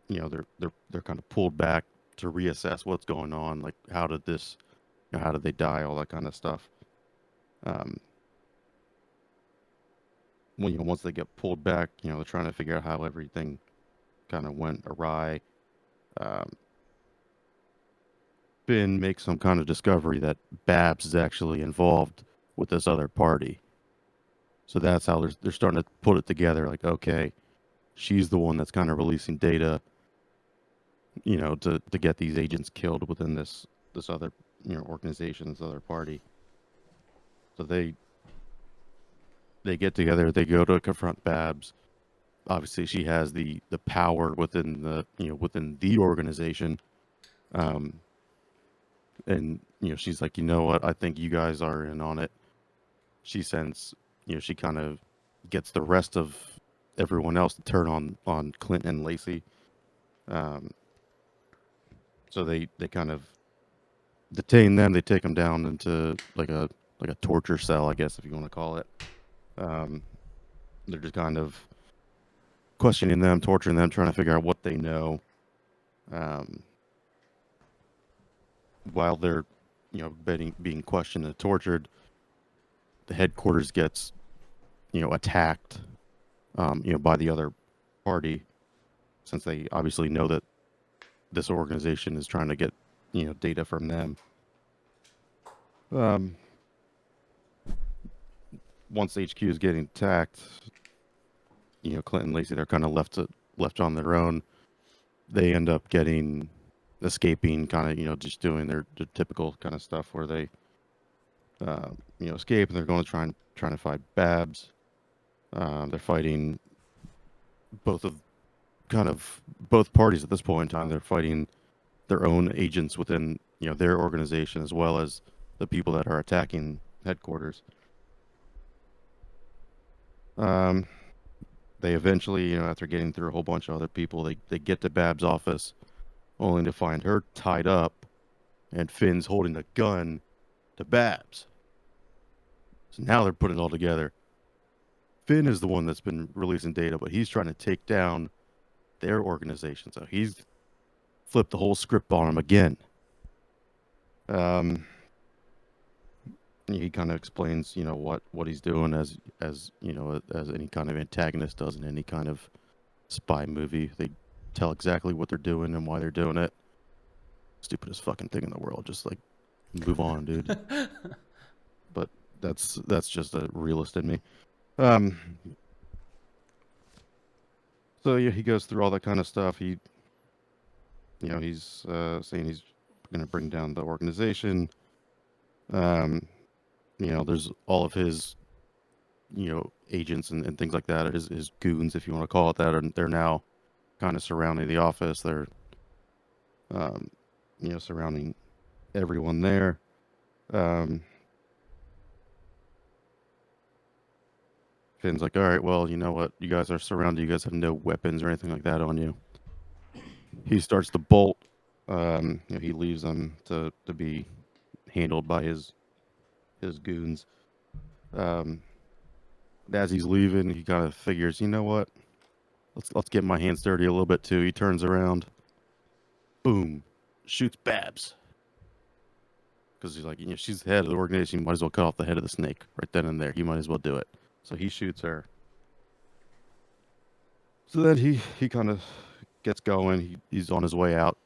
[SPEAKER 2] kind of pulled back to reassess what's going on. Like, how did they die? All that kind of stuff. Once they get pulled back, they're trying to figure out how everything kind of went awry. Finn makes some kind of discovery that Babs is actually involved with this other party. So that's how they're starting to put it together. Like, okay, she's the one that's kind of releasing data, to get these agents killed within this other, organization, this other party. So they get together. They go to confront Babs. Obviously, she has the power within the organization. And she's like, "You know what? I think you guys are in on it." She sends, she kind of gets the rest of everyone else to turn on Clint and Lacey. So they kind of detain them. They take them down into like a torture cell, I guess, if you want to call it. They're just kind of questioning them, torturing them, trying to figure out what they know. While they're, being questioned and tortured, the headquarters gets, attacked, by the other party, since they obviously know that this organization is trying to get, data from them. Once HQ is getting attacked, Clint and Lacey, they're kind of left on their own. They end up escaping, kind of, just doing their typical kind of stuff where they, escape, and they're going to trying to fight Babs. They're fighting both parties at this point in time. They're fighting their own agents within, their organization, as well as the people that are attacking headquarters. They eventually, after getting through a whole bunch of other people, they get to Babs' office, only to find her tied up and Finn's holding a gun to Babs. So now they're putting it all together. Finn is the one that's been releasing data, but he's trying to take down their organization. So he's flipped the whole script on him again. He kind of explains, what he's doing as any kind of antagonist does in any kind of spy movie. They tell exactly what they're doing and why they're doing it. Stupidest fucking thing in the world. Just like, move on, dude. But that's just a realist in me. So yeah, he goes through all that kind of stuff. He's saying he's going to bring down the organization. There's all of his, agents and things like that, his goons, if you want to call it that, and they're now kind of surrounding the office. They're, surrounding everyone there. Um, Finn's like, all right, well, you know what? You guys are surrounded. You guys have no weapons or anything like that on you. He starts to bolt. He leaves them to be handled by his goons. Um, as he's leaving, he kind of figures, you know what? Let's get my hands dirty a little bit too. He turns around, boom, shoots Babs. Because he's like, she's the head of the organization. You might as well cut off the head of the snake right then and there. He might as well do it. So he shoots her. So then he kind of gets going. He's on his way out.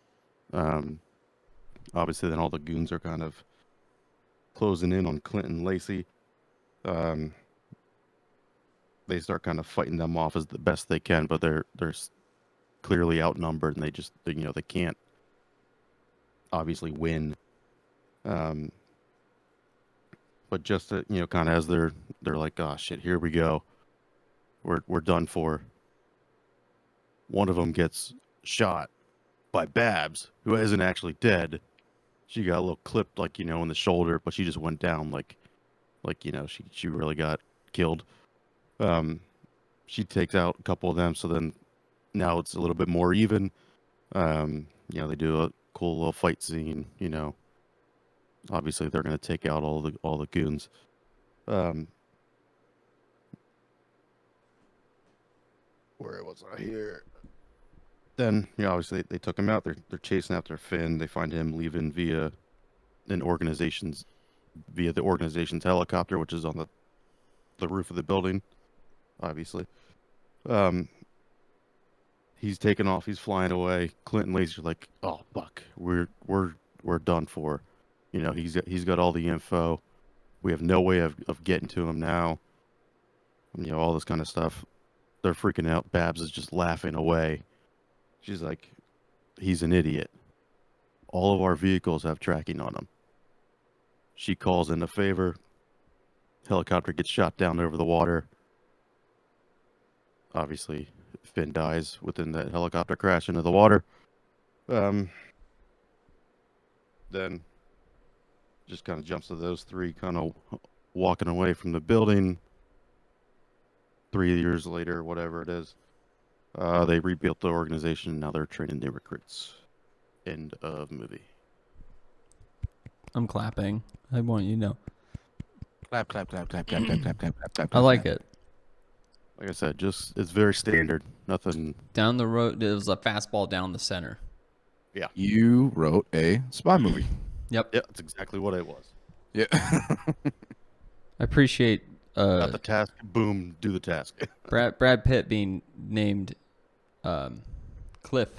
[SPEAKER 2] Obviously, then all the goons are kind of closing in on Clint and Lacey. They start kind of fighting them off as the best they can, but they're clearly outnumbered, and they can't obviously win. But just to, kind of as they're like, oh shit, here we go, we're done for. One of them gets shot by Babs, who isn't actually dead. She got a little clipped, like, in the shoulder, but she just went down like she really got killed. She takes out a couple of them, so then now it's a little bit more even. They do a cool little fight scene. Obviously they're gonna take out all the goons. Where was I here? Then, obviously they took him out. They're chasing after Finn. They find him leaving via the organization's helicopter, which is on the roof of the building. Obviously, he's taking off. He's flying away. Clint and Lacey are like, "Oh fuck, we're done for." He's got all the info. We have no way of getting to him now. All this kind of stuff. They're freaking out. Babs is just laughing away. She's like, he's an idiot. All of our vehicles have tracking on them. She calls in a favor. Helicopter gets shot down over the water. Obviously, Finn dies within that helicopter crash into the water. Then just kind of jumps to those three kind of walking away from the building. 3 years later, whatever it is. They rebuilt the organization. Now they're training new recruits. End of movie.
[SPEAKER 3] I'm clapping. I want you to know.
[SPEAKER 4] Clap, clap, clap, clap, clap, clap, clap, clap, clap, clap.
[SPEAKER 3] I like it.
[SPEAKER 2] Like I said, it's very standard. Nothing.
[SPEAKER 3] Down the road, it was a fastball down the center.
[SPEAKER 2] Yeah.
[SPEAKER 4] You wrote a spy movie.
[SPEAKER 3] Yep.
[SPEAKER 2] Yeah, that's exactly what it was.
[SPEAKER 4] Yeah.
[SPEAKER 3] I appreciate
[SPEAKER 2] Got the task. Boom. Do the task.
[SPEAKER 3] Brad Pitt being named Cliff.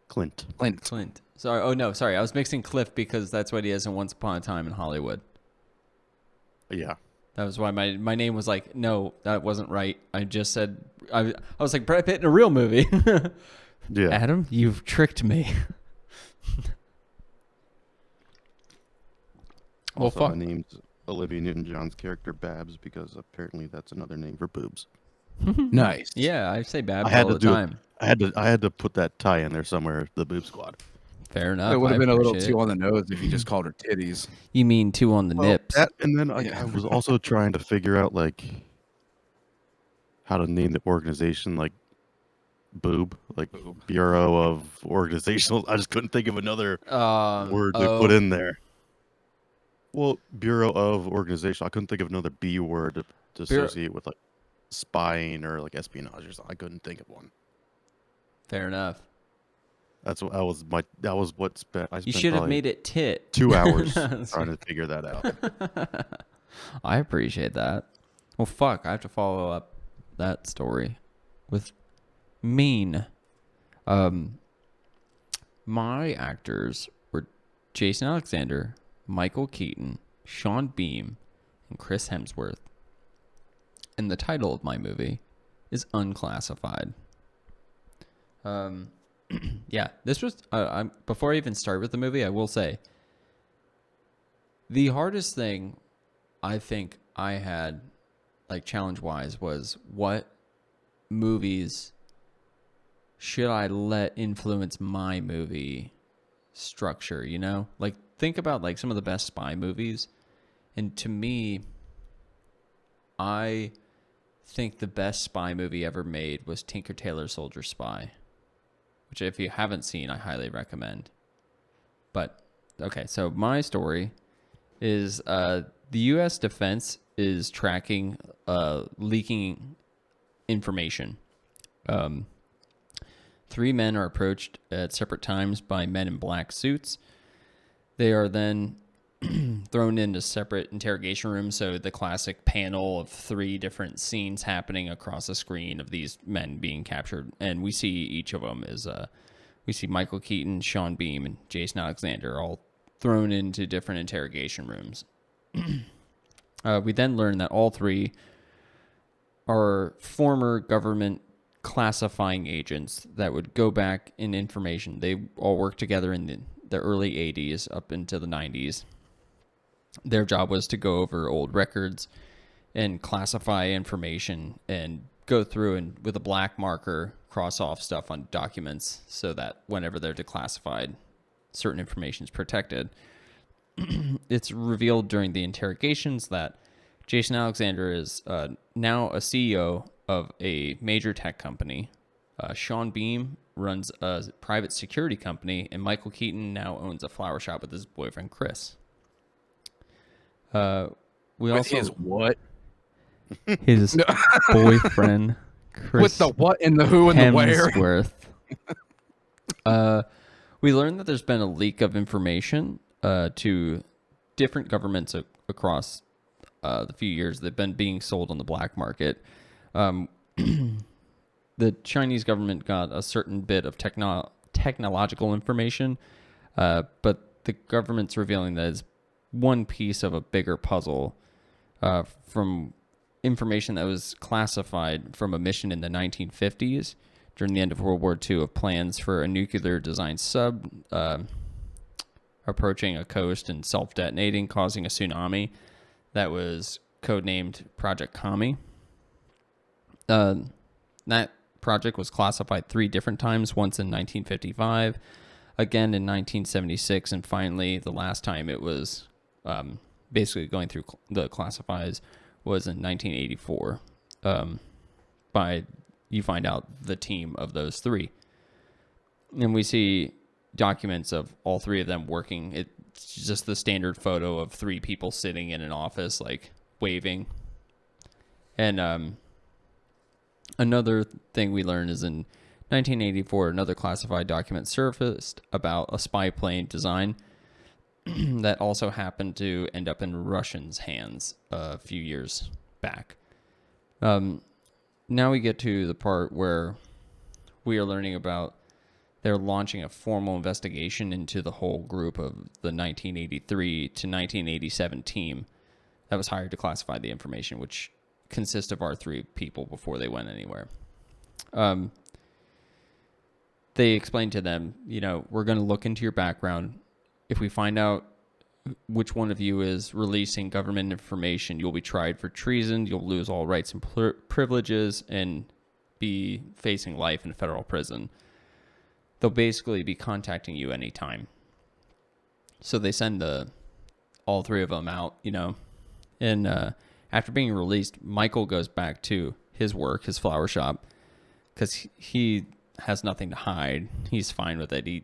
[SPEAKER 2] Clint.
[SPEAKER 3] Sorry. Oh no, sorry. I was mixing Cliff because that's what he is in Once Upon a Time in Hollywood.
[SPEAKER 2] Yeah.
[SPEAKER 3] That was why my name was like, no, that wasn't right. I just said I was like Brad Pitt in a real movie.
[SPEAKER 2] Yeah.
[SPEAKER 3] Adam, you've tricked me. Well,
[SPEAKER 2] Also,
[SPEAKER 3] fuck.
[SPEAKER 2] my name's Olivia Newton-John's character Babs because apparently that's another name for boobs.
[SPEAKER 4] Nice.
[SPEAKER 3] Yeah, I say Babs
[SPEAKER 2] I had
[SPEAKER 3] all
[SPEAKER 2] to
[SPEAKER 3] the time.
[SPEAKER 2] I had to put that tie in there somewhere. The boob squad.
[SPEAKER 3] Fair enough.
[SPEAKER 4] It would have
[SPEAKER 3] I
[SPEAKER 4] been a little
[SPEAKER 3] appreciate
[SPEAKER 4] too
[SPEAKER 3] it.
[SPEAKER 4] on the nose if you just called her titties.
[SPEAKER 3] You mean two on the nips?
[SPEAKER 2] That, and then I was also trying to figure out like how to name the organization, like Boob, like Bureau of Organizational. I just couldn't think of another word to put in there. Well, Bureau of Organization. I couldn't think of another B word to associate with like spying or like espionage or something. I couldn't think of one.
[SPEAKER 3] Fair enough.
[SPEAKER 2] That was what spent. I
[SPEAKER 3] You
[SPEAKER 2] spent
[SPEAKER 3] should have
[SPEAKER 2] probably
[SPEAKER 3] made it tit.
[SPEAKER 2] 2 hours trying to figure that out.
[SPEAKER 3] I appreciate that. Well, fuck. I have to follow up that story with mean. My actors were Jason Alexander, Michael Keaton, Sean Beam, and Chris Hemsworth. And the title of my movie is Unclassified. Yeah, this was before I even start with the movie, I will say the hardest thing I think I had, like challenge wise, was what movies should I let influence my movie structure, like think about like some of the best spy movies, and to me, I think the best spy movie ever made was Tinker Tailor Soldier Spy, which if you haven't seen, I highly recommend. But okay, so my story is the U.S. defense is tracking leaking information. 3 men are approached at separate times by men in black suits. They are then thrown into separate interrogation rooms. So the classic panel of 3 different scenes happening across a screen of these men being captured. And we see each of them as we see Michael Keaton, Sean Beam, and Jason Alexander all thrown into different interrogation rooms. We then learn that all 3 are former government classifying agents that would go back in information. They all worked together in the early 80s up into the 90s. Their job was to go over old records and classify information and go through and with a black marker cross off stuff on documents so that whenever they're declassified, certain information is protected. It's revealed during the interrogations that Jason Alexander is now a CEO of a major tech company. Sean Beam runs a private security company, and Michael Keaton now owns a flower shop with his boyfriend Chris.
[SPEAKER 4] His what?
[SPEAKER 3] His boyfriend Chris.
[SPEAKER 4] With the what and the who and the where?
[SPEAKER 3] Hemsworth. We learned that there's been a leak of information to different governments across the few years that have been being sold on the black market. The Chinese government got a certain bit of technological information, but the government's revealing that it's one piece of a bigger puzzle from information that was classified from a mission in the 1950s during the end of World War II of plans for a nuclear design sub approaching a coast and self-detonating, causing a tsunami that was codenamed Project Kami. That project was classified 3 different times, once in 1955, again in 1976, and finally the last time it was basically going through the classifies was in 1984. You find out the team of those 3. And we see documents of all 3 of them working. It's just the standard photo of 3 people sitting in an office, like waving. And another thing we learned is in 1984, another classified document surfaced about a spy plane design that also happened to end up in Russians' hands a few years back. Now we get to the part where we are learning about they're launching a formal investigation into the whole group of the 1983 to 1987 team that was hired to classify the information, which consists of our 3 people before they went anywhere. They explained to them, we're going to look into your background. If we find out which one of you is releasing government information, you'll be tried for treason, you'll lose all rights and privileges, and be facing life in federal prison. They'll basically be contacting you anytime. So they send all 3 of them out, and after being released, Michael goes back to his work, his flower shop, because he has nothing to hide. He's fine with it. He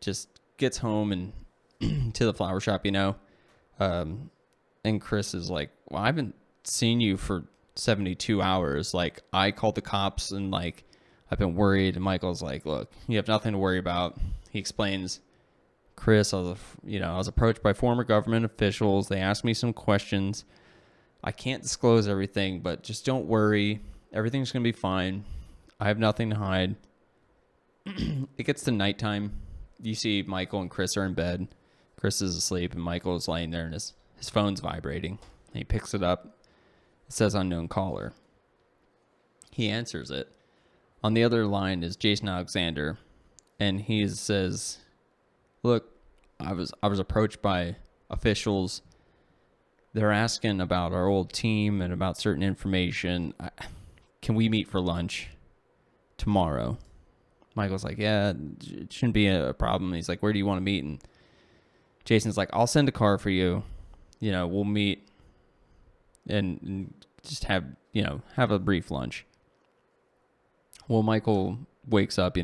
[SPEAKER 3] just gets home and to the flower shop, and Chris is like, well, I haven't seen you for 72 hours. Like, I called the cops and like, I've been worried. And Michael's like, look, you have nothing to worry about. He explains, Chris, I was approached by former government officials. They asked me some questions. I can't disclose everything, but just don't worry. Everything's going to be fine. I have nothing to hide. It gets to nighttime. You see Michael and Chris are in bed. Chris is asleep, and Michael is laying there, and his phone's vibrating. And he picks it up. It says unknown caller. He answers it. On the other line is Jason Alexander, and he says, look, I was approached by officials. They're asking about our old team and about certain information. Can we meet for lunch tomorrow? Michael's like, yeah, it shouldn't be a problem. He's like, where do you want to meet? And Jason's like, I'll send a car for you. You know, we'll meet and just have a brief lunch. Well, Michael wakes up,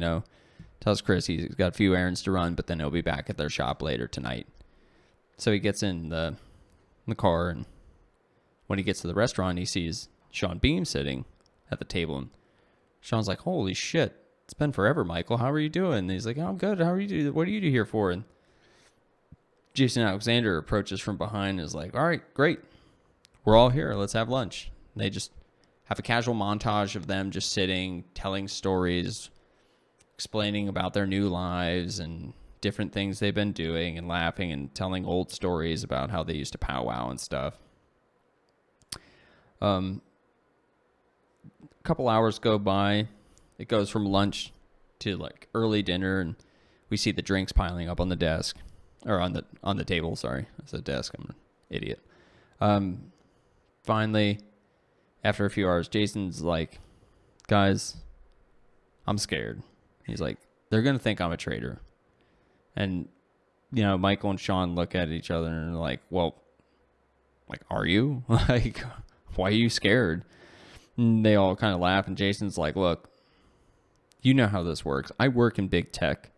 [SPEAKER 3] tells Chris he's got a few errands to run, but then he'll be back at their shop later tonight. So he gets in the car, and when he gets to the restaurant, he sees Sean Beam sitting at the table. And Sean's like, holy shit, it's been forever, Michael. How are you doing? And he's like, oh, I'm good. How are you doing? What are you here for? And Jason Alexander approaches from behind and is like, all right, great. We're all here. Let's have lunch. And they just have a casual montage of them just sitting, telling stories, explaining about their new lives and different things they've been doing, and laughing and telling old stories about how they used to powwow and stuff. A couple hours go by. It goes from lunch to like early dinner, and we see the drinks piling up on the desk, or on the table. Sorry, I said desk. I'm an idiot. Finally, after a few hours, Jason's like, guys, I'm scared. He's like, they're going to think I'm a traitor. And, Michael and Sean look at each other and are like, well, like, are you? Like, why are you scared? And they all kind of laugh. And Jason's like, look, you know how this works. I work in big tech.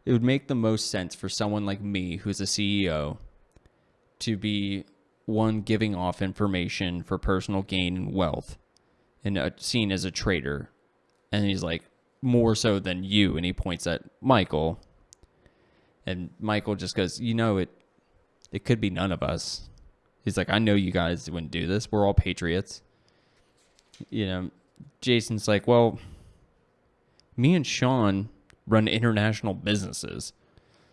[SPEAKER 3] It would make the most sense for someone like me, who's a CEO, to be one giving off information for personal gain and wealth, and seen as a traitor. And he's like, more so than you. And he points at Michael, and Michael just goes, it could be none of us. He's like, I know you guys wouldn't do this. We're all patriots. Jason's like, well, me and Sean run international businesses,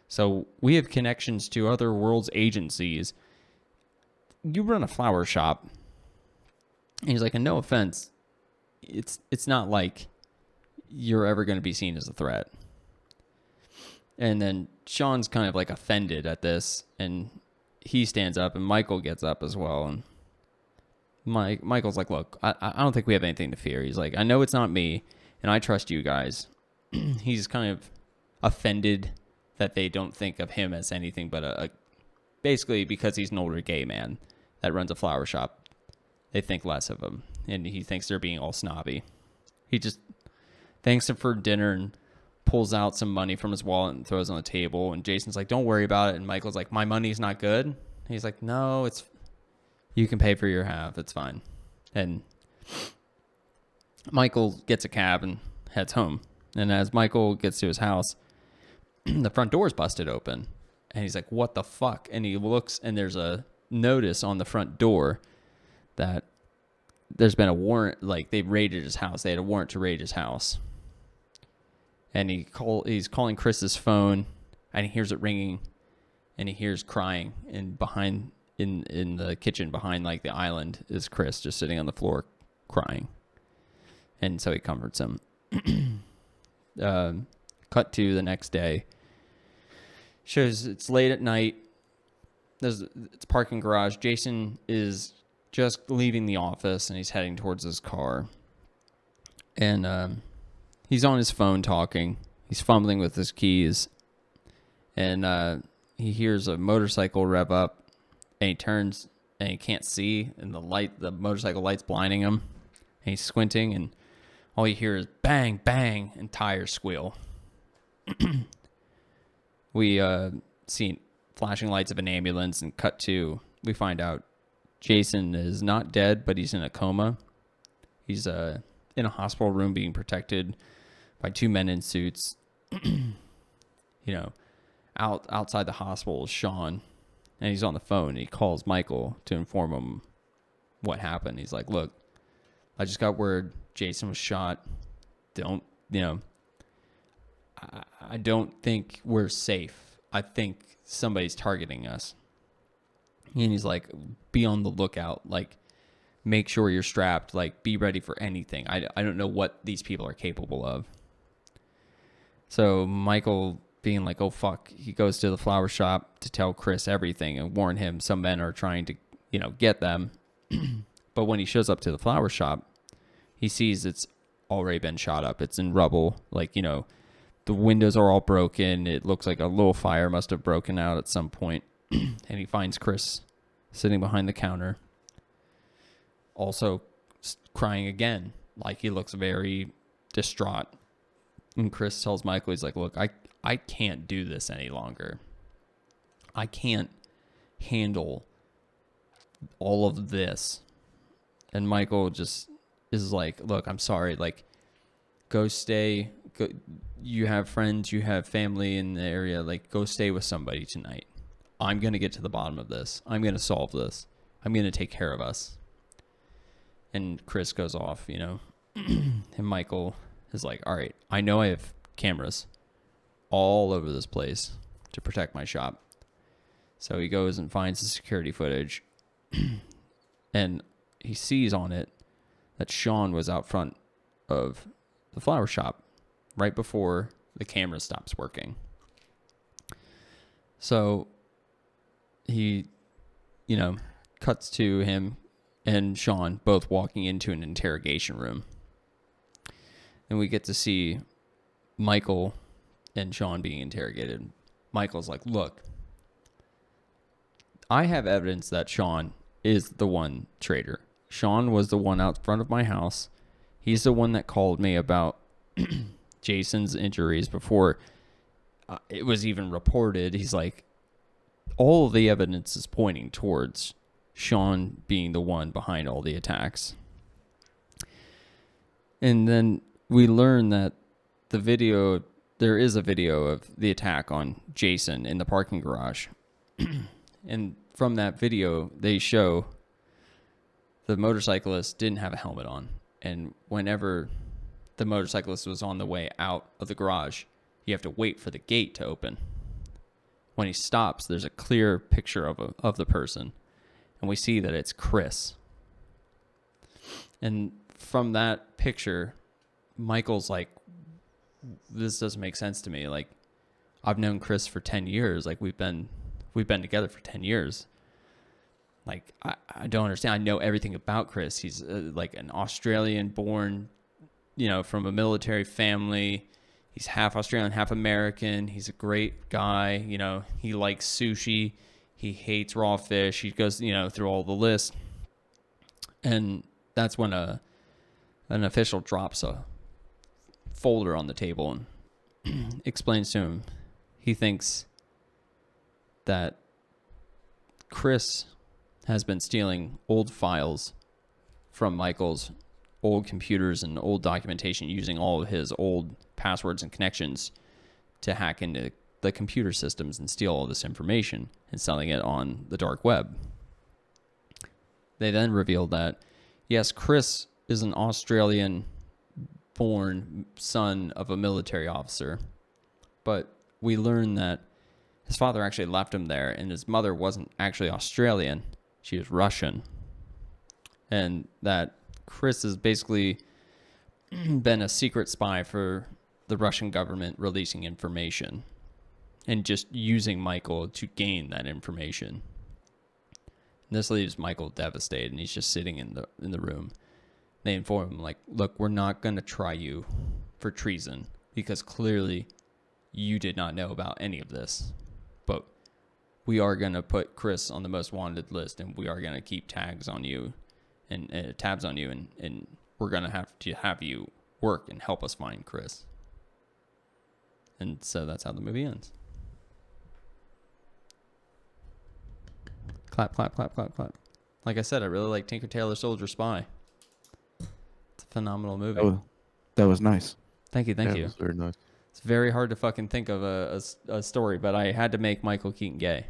[SPEAKER 3] so we have connections to other world's agencies. You run a flower shop. And he's like, and no offense, it's not like you're ever going to be seen as a threat. And then Sean's kind of like offended at this, and he stands up, and Michael gets up as well. And Michael's like, look, I don't think we have anything to fear. He's like, I know it's not me, and I trust you guys. He's kind of offended that they don't think of him as anything but basically because he's an older gay man that runs a flower shop, they think less of him, and he thinks they're being all snobby. He just thanks him for dinner and pulls out some money from his wallet and throws it on the table. And Jason's like, don't worry about it. And Michael's like, my money's not good. And he's like, no, you can pay for your half. It's fine. And Michael gets a cab and heads home. And as Michael gets to his house, the front door's busted open. And he's like, what the fuck? And he looks, and there's a notice on the front door that there's been a warrant, like they've raided his house. They had a warrant to raid his house. And he's calling Chris's phone, and he hears it ringing, and he hears crying. And behind in the kitchen behind like the island is Chris just sitting on the floor crying. And so he comforts him. Cut to the next day. Shows it's late at night. It's parking garage. Jason is just leaving the office, and he's heading towards his car. And he's on his phone talking. He's fumbling with his keys. And he hears a motorcycle rev up, and he turns, and he can't see, and the motorcycle light's blinding him. And he's squinting, and all you hear is bang, bang, and tires squeal. We see flashing lights of an ambulance, and cut to, we find out Jason is not dead, but he's in a coma. He's in a hospital room being protected by two men in suits. Outside the hospital is Sean, and he's on the phone, and he calls Michael to inform him what happened. He's like, look, I just got word Jason was shot. I don't think we're safe. I think somebody's targeting us. And he's like, be on the lookout. Like, make sure you're strapped. Like, be ready for anything. I don't know what these people are capable of. So Michael, being like, oh, fuck, he goes to the flower shop to tell Chris everything and warn him some men are trying to, get them. But when he shows up to the flower shop, he sees it's already been shot up. It's in rubble. Like, the windows are all broken. It looks like a little fire must have broken out at some point. And he finds Chris sitting behind the counter, also crying again. Like, he looks very distraught. And Chris tells Michael, he's like, look, I can't do this any longer. I can't handle all of this. And Michael just is like, look, I'm sorry. Like, go stay. Go, you have friends, you have family in the area. Like, go stay with somebody tonight. I'm going to get to the bottom of this. I'm going to solve this. I'm going to take care of us. And Chris goes off, you know. And Michael is like, all right, I know I have cameras all over this place to protect my shop. So he goes and finds the security footage. And he sees on it that Sean was out front of the flower shop right before the camera stops working. So he, you know, cuts to him and Sean both walking into an interrogation room. And we get to see Michael and Sean being interrogated. Michael's like, look, I have evidence that Sean is the one traitor. Sean was the one out front of my house. He's the one that called me about Jason's injuries before it was even reported. He's like, all of the evidence is pointing towards Sean being the one behind all the attacks. And then we learn that there is a video of the attack on Jason in the parking garage. And from that video, they show the motorcyclist didn't have a helmet on. And whenever the motorcyclist was on the way out of the garage, you have to wait for the gate to open. When he stops, there's a clear picture of the person. And we see that it's Chris. And from that picture, Michael's like, this doesn't make sense to me. Like, I've known Chris for 10 years. Like, we've been together for 10 years. Like, I don't understand. I know everything about Chris. He's like an Australian born, you know, from a military family. He's half Australian, half American. He's a great guy. You know, he likes sushi. He hates raw fish. He goes, you know, through all the lists. And that's when an official drops a folder on the table and explains to him he thinks that Chris has been stealing old files from Michael's old computers and old documentation, using all of his old passwords and connections to hack into the computer systems and steal all this information and selling it on the dark web. They then revealed that, yes, Chris is an Australian born son of a military officer, but we learned that his father actually left him there, and his mother wasn't actually Australian. She was Russian. And that Chris has basically been a secret spy for the Russian government, releasing information and just using Michael to gain that information. And this leaves Michael devastated, and he's just sitting in the room. They inform him, like, look, we're not going to try you for treason because clearly you did not know about any of this. But we are going to put Chris on the most wanted list, and we are going to keep tabs on you, and we're going to have you work and help us find Chris. And so that's how the movie ends. Clap, clap, clap, clap, clap. Like I said, I really like Tinker Tailor Soldier Spy. It's a phenomenal movie.
[SPEAKER 4] That was nice.
[SPEAKER 3] Thank you.
[SPEAKER 2] Yeah, it was very nice.
[SPEAKER 3] It's very hard to fucking think of a story, but I had to make Michael Keaton gay.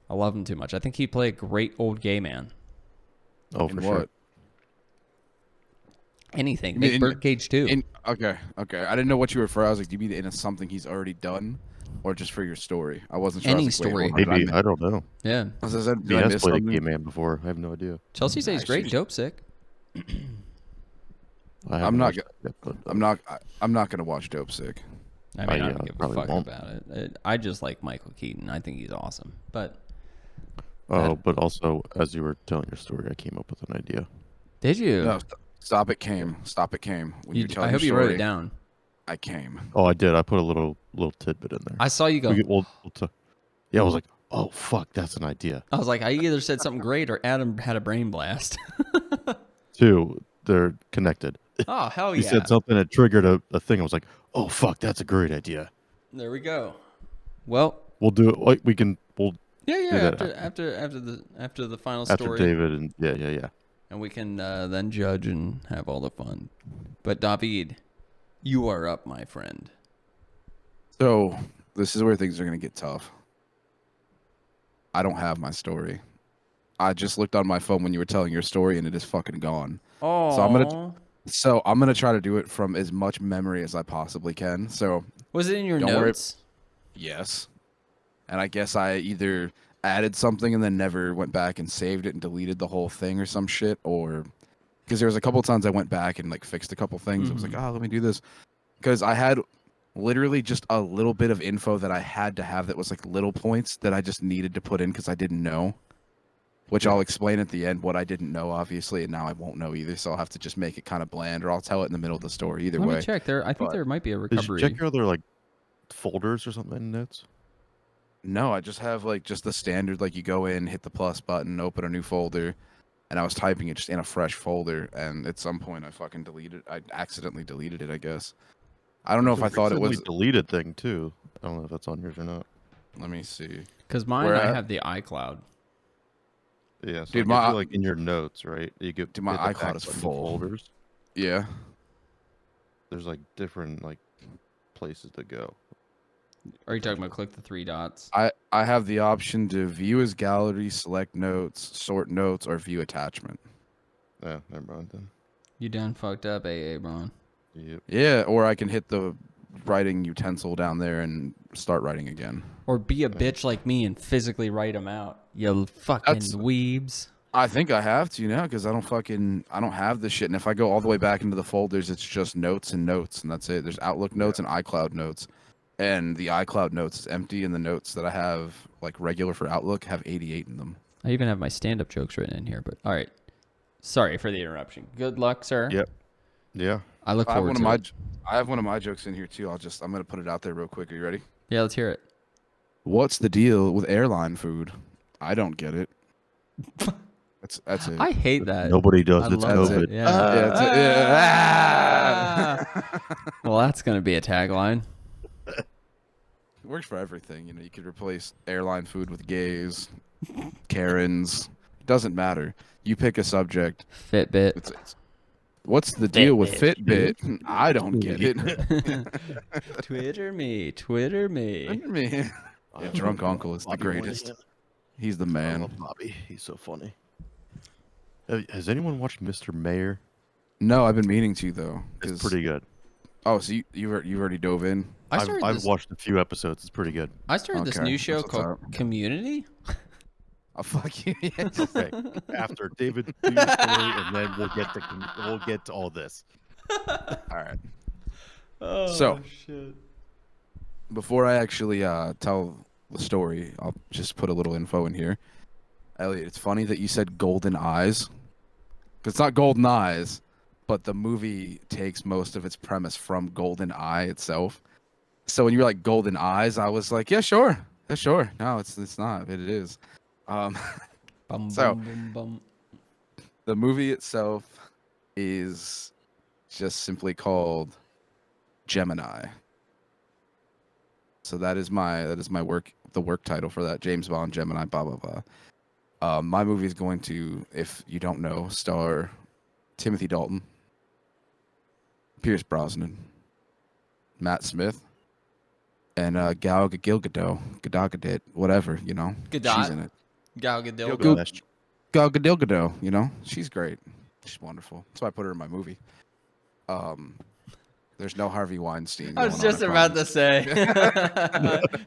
[SPEAKER 3] I love him too much. I think he'd play a great old gay man.
[SPEAKER 2] Oh, for sure.
[SPEAKER 3] Anything. Make Birdcage too.
[SPEAKER 4] Okay. I didn't know what you were for. I was like, do you mean in something he's already done, or just for your story? I wasn't sure.
[SPEAKER 3] Any story.
[SPEAKER 2] Maybe, I don't know.
[SPEAKER 3] Yeah.
[SPEAKER 2] He has played a gay man before. I have no idea.
[SPEAKER 3] Chelsea says great. Dope sick.
[SPEAKER 4] I'm not gonna watch Dope Sick.
[SPEAKER 3] I mean, I don't give a fuck about it. I just like Michael Keaton. I think he's awesome. But
[SPEAKER 2] but also, as you were telling your story, I came up with an idea.
[SPEAKER 3] Did you?
[SPEAKER 4] No, stop it came. When you tell
[SPEAKER 3] I hope you wrote it down.
[SPEAKER 4] I came.
[SPEAKER 2] Oh, I did. I put a little tidbit in there.
[SPEAKER 3] I saw you go.
[SPEAKER 2] Yeah, I was like, oh fuck, that's an idea.
[SPEAKER 3] I was like, I either said something great or Adam had a brain blast.
[SPEAKER 2] Two, they're connected.
[SPEAKER 3] Oh, hell
[SPEAKER 2] You
[SPEAKER 3] yeah.
[SPEAKER 2] said something that triggered a thing. I was like, oh fuck, that's a great idea.
[SPEAKER 3] There we go. Well,
[SPEAKER 2] We'll do it. Like, we'll
[SPEAKER 3] yeah.
[SPEAKER 2] do that
[SPEAKER 3] After the final
[SPEAKER 2] after
[SPEAKER 3] story,
[SPEAKER 2] David and yeah.
[SPEAKER 3] and we can then judge and have all the fun. But David, you are up, my friend.
[SPEAKER 4] So this is where things are gonna get tough. I don't have my story. I just looked on my phone when you were telling your story, and it is fucking gone.
[SPEAKER 3] Oh,
[SPEAKER 4] So I'm gonna try to do it from as much memory as I possibly can. So
[SPEAKER 3] was it in your
[SPEAKER 4] Don't worry.
[SPEAKER 3] notes?
[SPEAKER 4] yes, and I guess I either added something and then never went back and saved it and deleted the whole thing or some shit, or because there was a couple times I went back and like fixed a couple things. I was like, oh, let me do this, because I had literally just a little bit of info that I had to have that was like little points that I just needed to put in because I didn't know. Which I'll explain at the end what I didn't know, obviously, and now I won't know either. So I'll have to just make it kind of bland, or I'll tell it in the middle of the story. Either
[SPEAKER 3] Let
[SPEAKER 4] way.
[SPEAKER 3] me check. I think
[SPEAKER 4] But-
[SPEAKER 3] there might be a
[SPEAKER 2] Did you
[SPEAKER 3] recovery.
[SPEAKER 2] check your other like folders or something in notes?
[SPEAKER 4] No, I just have like just the standard, like you go in, hit the plus button, open a new folder, and I was typing it just in a fresh folder, and at some point I accidentally deleted it, I guess. I don't know if I thought it was.
[SPEAKER 2] deleted thing too. I don't know if that's on yours or not.
[SPEAKER 4] Let me see.
[SPEAKER 3] Because mine,
[SPEAKER 4] Where
[SPEAKER 3] I
[SPEAKER 4] at?
[SPEAKER 3] have the iCloud.
[SPEAKER 2] Yeah, so
[SPEAKER 4] Dude,
[SPEAKER 2] it
[SPEAKER 4] my-
[SPEAKER 2] gives you, like in your notes, right? You get
[SPEAKER 4] Dude, my
[SPEAKER 2] hit the
[SPEAKER 4] iCloud
[SPEAKER 2] back
[SPEAKER 4] is
[SPEAKER 2] button,
[SPEAKER 4] full.
[SPEAKER 2] Folders.
[SPEAKER 4] Yeah.
[SPEAKER 2] There's like different like places to go.
[SPEAKER 3] Are you talking about click the three dots?
[SPEAKER 4] I have the option to view as gallery, select notes, sort notes, or view attachment.
[SPEAKER 2] Yeah, never mind then.
[SPEAKER 3] You done fucked up, AA, Bron.
[SPEAKER 2] Yep.
[SPEAKER 4] Yeah, or I can hit the writing utensil down there and start writing again.
[SPEAKER 3] Or be a bitch like me and physically write them out. You fucking
[SPEAKER 4] That's-
[SPEAKER 3] weebs.
[SPEAKER 4] I think I have to now because I don't have this shit. And if I go all the way back into the folders, it's just notes and notes, and that's it. There's Outlook notes and iCloud notes, and the iCloud notes is empty, and the notes that I have like regular for Outlook have 88 in them.
[SPEAKER 3] I even have my stand-up jokes written in here, but all right. Sorry for the interruption. Good luck, sir.
[SPEAKER 2] Yep. Yeah.
[SPEAKER 3] I look
[SPEAKER 4] I have
[SPEAKER 3] forward
[SPEAKER 4] one
[SPEAKER 3] to
[SPEAKER 4] of
[SPEAKER 3] it.
[SPEAKER 4] I have one of my jokes in here too. I'm gonna put it out there real quick. Are you ready?
[SPEAKER 3] Yeah, let's hear it.
[SPEAKER 4] What's the deal with airline food? I don't get it. That's it.
[SPEAKER 3] I hate that.
[SPEAKER 2] Nobody does.
[SPEAKER 3] I
[SPEAKER 2] It's
[SPEAKER 3] love
[SPEAKER 2] COVID.
[SPEAKER 3] it. Yeah.
[SPEAKER 4] Yeah, that's it. Yeah.
[SPEAKER 3] Well, that's gonna be a tagline.
[SPEAKER 4] It works for everything. You know, you could replace airline food with gays, Karens. Doesn't matter. You pick a subject.
[SPEAKER 3] Fitbit.
[SPEAKER 4] It's what's the deal with Fitbit? I don't get it.
[SPEAKER 3] Twitter me. Twitter me.
[SPEAKER 4] Man. Yeah, drunk uncle is the greatest. He's the
[SPEAKER 2] I
[SPEAKER 4] man.
[SPEAKER 2] love Bobby. He's so funny. Has anyone watched Mr. Mayor?
[SPEAKER 4] No, I've been meaning to though.
[SPEAKER 2] It's
[SPEAKER 4] 'cause-
[SPEAKER 2] pretty good.
[SPEAKER 4] Oh, so you already dove in?
[SPEAKER 2] I've watched a few episodes. It's pretty good.
[SPEAKER 3] I started this
[SPEAKER 4] Okay,
[SPEAKER 3] new show
[SPEAKER 4] that's what's
[SPEAKER 3] called
[SPEAKER 4] up.
[SPEAKER 3] Community.
[SPEAKER 4] Oh fuck you!
[SPEAKER 2] Okay. After David do your story, and then we'll get to all this.
[SPEAKER 4] All right.
[SPEAKER 3] Oh,
[SPEAKER 4] So-
[SPEAKER 3] shit.
[SPEAKER 4] Before I actually tell the story, I'll just put a little info in here. Elliot, it's funny that you said golden eyes. 'Cause it's not golden eyes, but the movie takes most of its premise from Golden Eye itself. So when you were like golden eyes, I was like, yeah, sure. Yeah, sure. No, it's not. It is.
[SPEAKER 3] Bum,
[SPEAKER 4] So-
[SPEAKER 3] bum, bum, bum.
[SPEAKER 4] The movie itself is just simply called Gemini. So that is my work title for that, James Bond Gemini blah blah blah. My movie is going to, if you don't know, star Timothy Dalton, Pierce Brosnan, Matt Smith, and Gal Gadot, whatever, you know.
[SPEAKER 3] Gadot?
[SPEAKER 4] She's in it.
[SPEAKER 3] Gal Gadot.
[SPEAKER 4] Gal- Gal Gadot, you know, she's great. She's wonderful. That's why I put her in my movie. There's no Harvey Weinstein.
[SPEAKER 3] I was
[SPEAKER 4] going on,
[SPEAKER 3] just about to
[SPEAKER 4] promise.
[SPEAKER 3] say.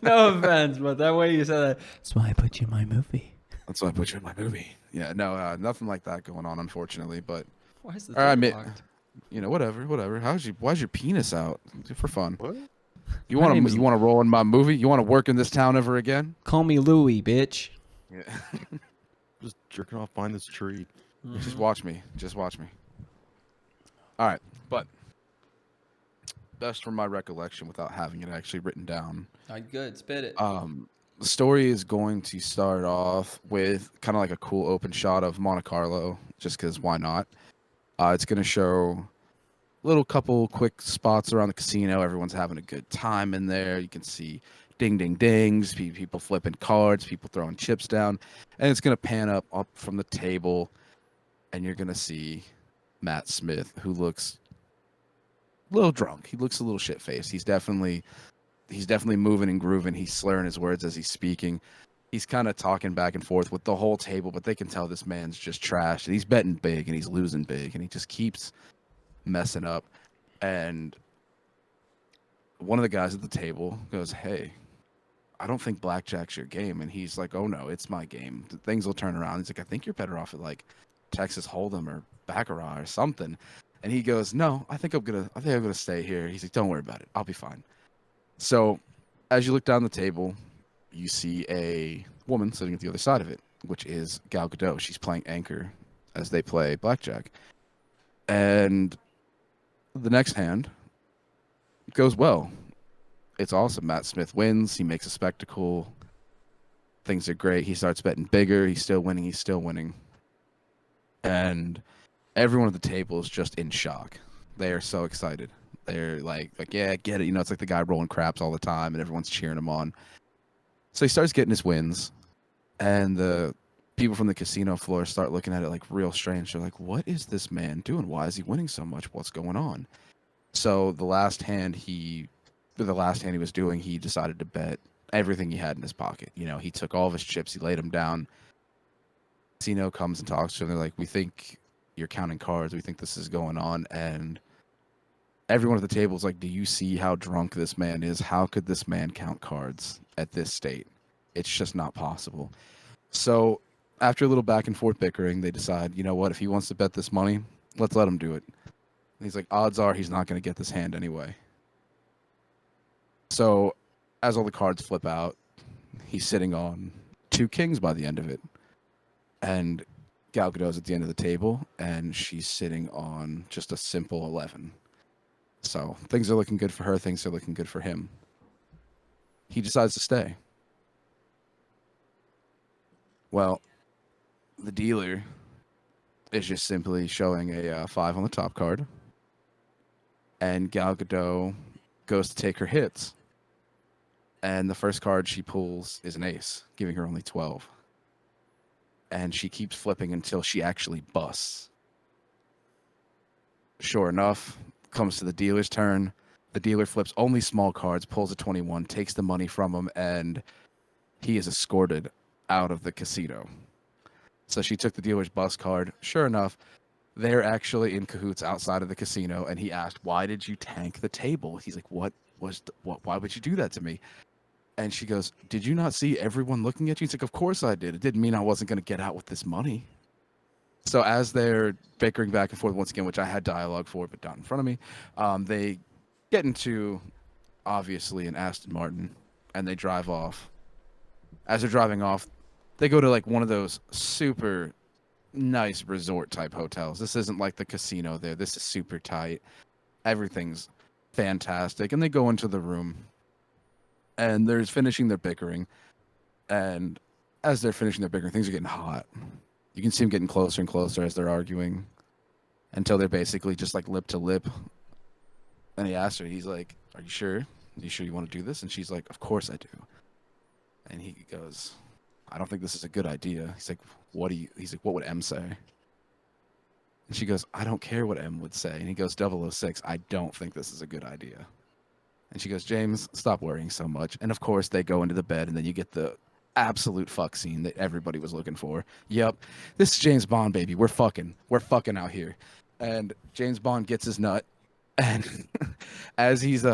[SPEAKER 3] No offense, but that way you said that. That's why I put you in my movie.
[SPEAKER 4] That's why I put you in my movie. Yeah, no, nothing like that going on, unfortunately. But
[SPEAKER 3] Why is the
[SPEAKER 4] All right,
[SPEAKER 3] door
[SPEAKER 4] ma-
[SPEAKER 3] locked?
[SPEAKER 4] you know, whatever. Why's your penis out? For fun.
[SPEAKER 2] What?
[SPEAKER 4] You
[SPEAKER 3] My
[SPEAKER 4] want
[SPEAKER 3] name
[SPEAKER 4] to
[SPEAKER 3] is-
[SPEAKER 4] you want to roll in my movie? You want to work in this town ever again?
[SPEAKER 3] Call me Louie, bitch.
[SPEAKER 4] Yeah.
[SPEAKER 2] Just jerking off behind this tree.
[SPEAKER 4] Just watch me. Just watch me. All right, but best from my recollection without having it actually written down.
[SPEAKER 3] All right, good. Spit it.
[SPEAKER 4] The story is going to start off with kind of like a cool open shot of Monte Carlo, just because why not? It's going to show little couple quick spots around the casino. Everyone's having a good time in there. You can see ding, ding, dings, people flipping cards, people throwing chips down. And it's going to pan up from the table, and you're going to see Matt Smith, who looks a little drunk. He looks a little shit-faced. He's definitely moving and grooving. He's slurring his words as he's speaking. He's kind of talking back and forth with the whole table, but they can tell this man's just trashed. And he's betting big, and he's losing big, and he just keeps messing up. And one of the guys at the table goes, "Hey, I don't think blackjack's your game." And he's like, "Oh no, it's my game. Things will turn around." He's like, "I think you're better off at like Texas Hold'em or Baccarat or something." And he goes, "No, I think I'm gonna stay here." He's like, "Don't worry about it. I'll be fine." So as you look down the table, you see a woman sitting at the other side of it, which is Gal Gadot. She's playing anchor as they play blackjack. And the next hand goes well. It's awesome. Matt Smith wins. He makes a spectacle. Things are great. He starts betting bigger. He's still winning. He's still winning. And everyone at the table is just in shock. They are so excited. They're like, yeah, get it. You know, it's like the guy rolling craps all the time, and everyone's cheering him on. So he starts getting his wins, and the people from the casino floor start looking at it like real strange. They're like, what is this man doing? Why is he winning so much? What's going on? So the last hand he was doing, he decided to bet everything he had in his pocket. You know, he took all of his chips, he laid them down. Casino comes and talks to him. They're like, we think you're counting cards. We think this is going on. And everyone at the table is like, do you see how drunk this man is? How could this man count cards at this state? It's just not possible. So after a little back and forth bickering, they decide, you know what, if he wants to bet this money, let's let him do it. And he's like, odds are he's not going to get this hand anyway. So as all the cards flip out, he's sitting on 2 kings by the end of it. And Gal Gadot's at the end of the table, and she's sitting on just a simple 11. So things are looking good for her. Things are looking good for him. He decides to stay. Well, the dealer is just simply showing a 5 on the top card. And Gal Gadot goes to take her hits. And the first card she pulls is an ace, giving her only 12. And she keeps flipping until she actually busts. Sure enough, comes to the dealer's turn. The dealer flips only small cards, pulls a 21, takes the money from him, and he is escorted out of the casino. So she took the dealer's bus card. Sure enough, they're actually in cahoots outside of the casino, and he asked, "Why did you tank the table?" He's like, "Why would you do that to me?" And she goes, "Did you not see everyone looking at you?" He's like, "Of course I did. It didn't mean I wasn't going to get out with this money." So as they're bickering back and forth once again, which I had dialogue for, but not in front of me, they get into, obviously, an Aston Martin, and they drive off. As they're driving off, they go to like one of those super nice resort type hotels. This isn't like the casino there. This is super tight. Everything's fantastic. And they go into the room, and they're finishing their bickering. And as they're finishing their bickering, things are getting hot. You can see them getting closer and closer as they're arguing until they're basically just like lip to lip. And he asks her, he's like, "Are you sure? Are you sure you want to do this?" And she's like, "Of course I do." And he goes, "I don't think this is a good idea." He's like, he's like, "What would M say?" And she goes, "I don't care what M would say." And he goes, 006, "I don't think this is a good idea." And she goes, "James, stop worrying so much." And of course they go into the bed, and then you get the absolute fuck scene that everybody was looking for. Yep. This is James Bond, baby. We're fucking out here. And James Bond gets his nut, and as he's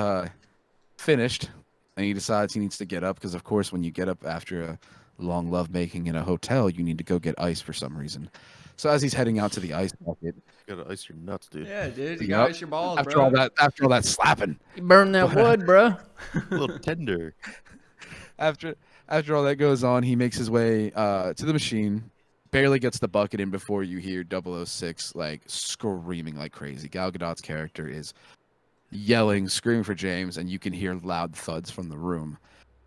[SPEAKER 4] finished, and he decides he needs to get up, because of course when you get up after a long lovemaking in a hotel, you need to go get ice for some reason. So as he's heading out to the ice bucket,
[SPEAKER 2] You gotta ice your nuts, dude.
[SPEAKER 3] Yeah, dude. You
[SPEAKER 4] Yep.
[SPEAKER 3] gotta ice your balls,
[SPEAKER 4] after
[SPEAKER 3] bro.
[SPEAKER 4] all that slapping,
[SPEAKER 3] You burn that wood, bro.
[SPEAKER 2] A little tender.
[SPEAKER 4] after all that goes on, he makes his way to the machine, barely gets the bucket in before you hear 006 like screaming like crazy. Gal Gadot's character is yelling, screaming for James, and you can hear loud thuds from the room.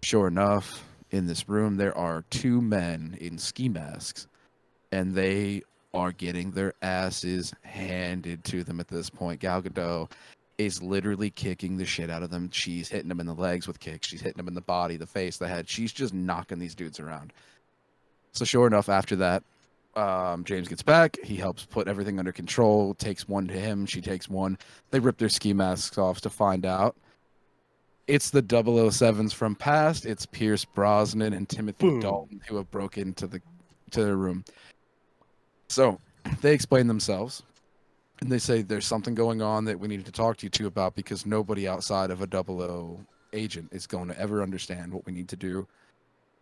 [SPEAKER 4] Sure enough, in this room there are two men in ski masks, and they are getting their asses handed to them at this point. Gal Gadot is literally kicking the shit out of them. She's hitting them in the legs with kicks. She's hitting them in the body, the face, the head. She's just knocking these dudes around. So sure enough, after that, James gets back. He helps put everything under control, takes one to him. She takes one. They rip their ski masks off to find out it's the 007s from past. It's Pierce Brosnan and Timothy
[SPEAKER 2] Boom.
[SPEAKER 4] Dalton who have broken into their room. So they explain themselves, and they say there's something going on that we need to talk to you two about, because nobody outside of a 00 agent is going to ever understand what we need to do.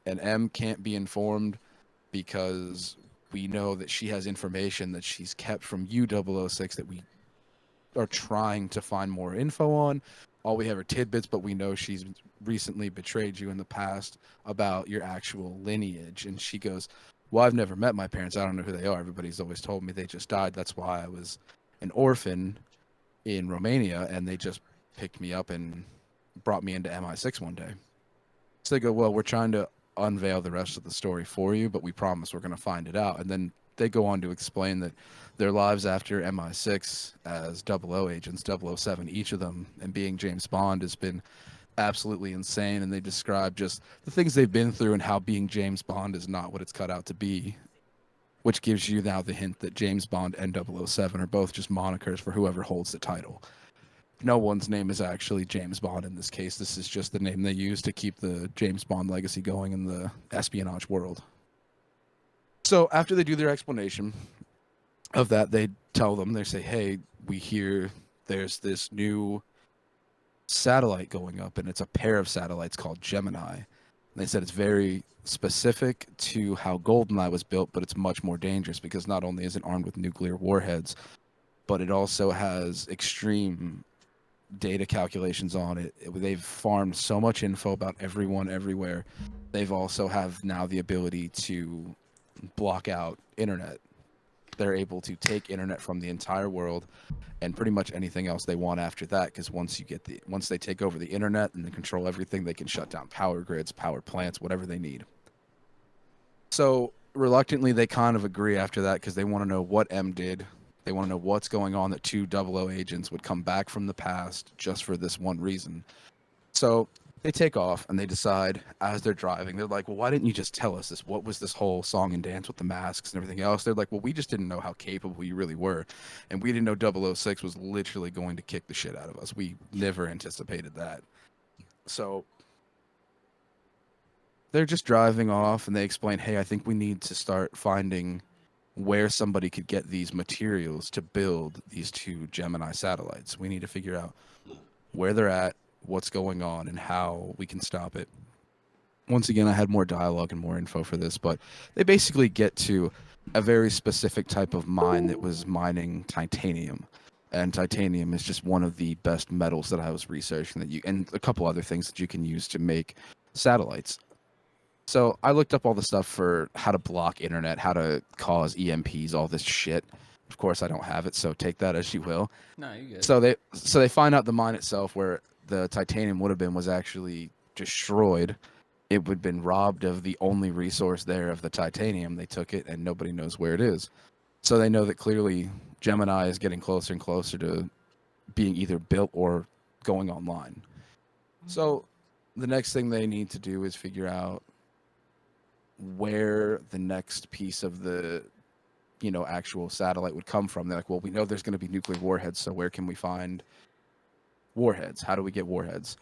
[SPEAKER 4] And M can't be informed because we know that she has information that she's kept from you, 006, that we are trying to find more info on. All we have are tidbits, but we know she's recently betrayed you in the past about your actual lineage. And she goes, well, I've never met my parents. I don't know who they are. Everybody's always told me they just died. That's why I was an orphan in Romania, and they just picked me up and brought me into MI6 one day. So they go, well, we're trying to unveil the rest of the story for you, but we promise we're going to find it out. And then they go on to explain that their lives after MI6 as 00 agents, 007, each of them, and being James Bond has been absolutely insane. And they describe just the things they've been through and how being James Bond is not what it's cut out to be, which gives you now the hint that James Bond and 007 are both just monikers for whoever holds the title. No one's name is actually James Bond in this case. This is just the name they use to keep the James Bond legacy going in the espionage world. So after they do their explanation of that, they tell them, they say, hey, we hear there's this new satellite going up, and it's a pair of satellites called Gemini. And they said it's very specific to how GoldenEye was built, but it's much more dangerous because not only is it armed with nuclear warheads, but it also has extreme data calculations on it. They've farmed so much info about everyone everywhere. They've also have now the ability to block out internet. They're able to take internet from the entire world and pretty much anything else they want after that, because once they take over the internet and they control everything, they can shut down power grids, power plants, whatever they need. So reluctantly they kind of agree after that, because they want to know what M did. They want to know what's going on, that two 00 agents would come back from the past just for this one reason. So they take off, and they decide as they're driving, they're like, well, why didn't you just tell us this? What was this whole song and dance with the masks and everything else? They're like, well, we just didn't know how capable you really were. And we didn't know 006 was literally going to kick the shit out of us. We never anticipated that. So they're just driving off, and they explain, hey, I think we need to start finding where somebody could get these materials to build these two Gemini satellites. We need to figure out where they're at, what's going on, and how we can stop it. Once again, I had more dialogue and more info for this, but they basically get to a very specific type of mine that was mining titanium. And titanium is just one of the best metals that I was researching, and a couple other things that you can use to make satellites. So I looked up all the stuff for how to block internet, how to cause EMPs, all this shit. Of course, I don't have it, so take that as you will.
[SPEAKER 3] No, you good.
[SPEAKER 4] So they find out the mine itself, where the titanium would have been, was actually destroyed. It would have been robbed of the only resource there of the titanium. They took it, and nobody knows where it is. So they know that clearly Gemini is getting closer and closer to being either built or going online. So the next thing they need to do is figure out where the next piece of the actual satellite would come from. They're like, well, we know there's going to be nuclear warheads, so where can we find warheads? How do we get warheads?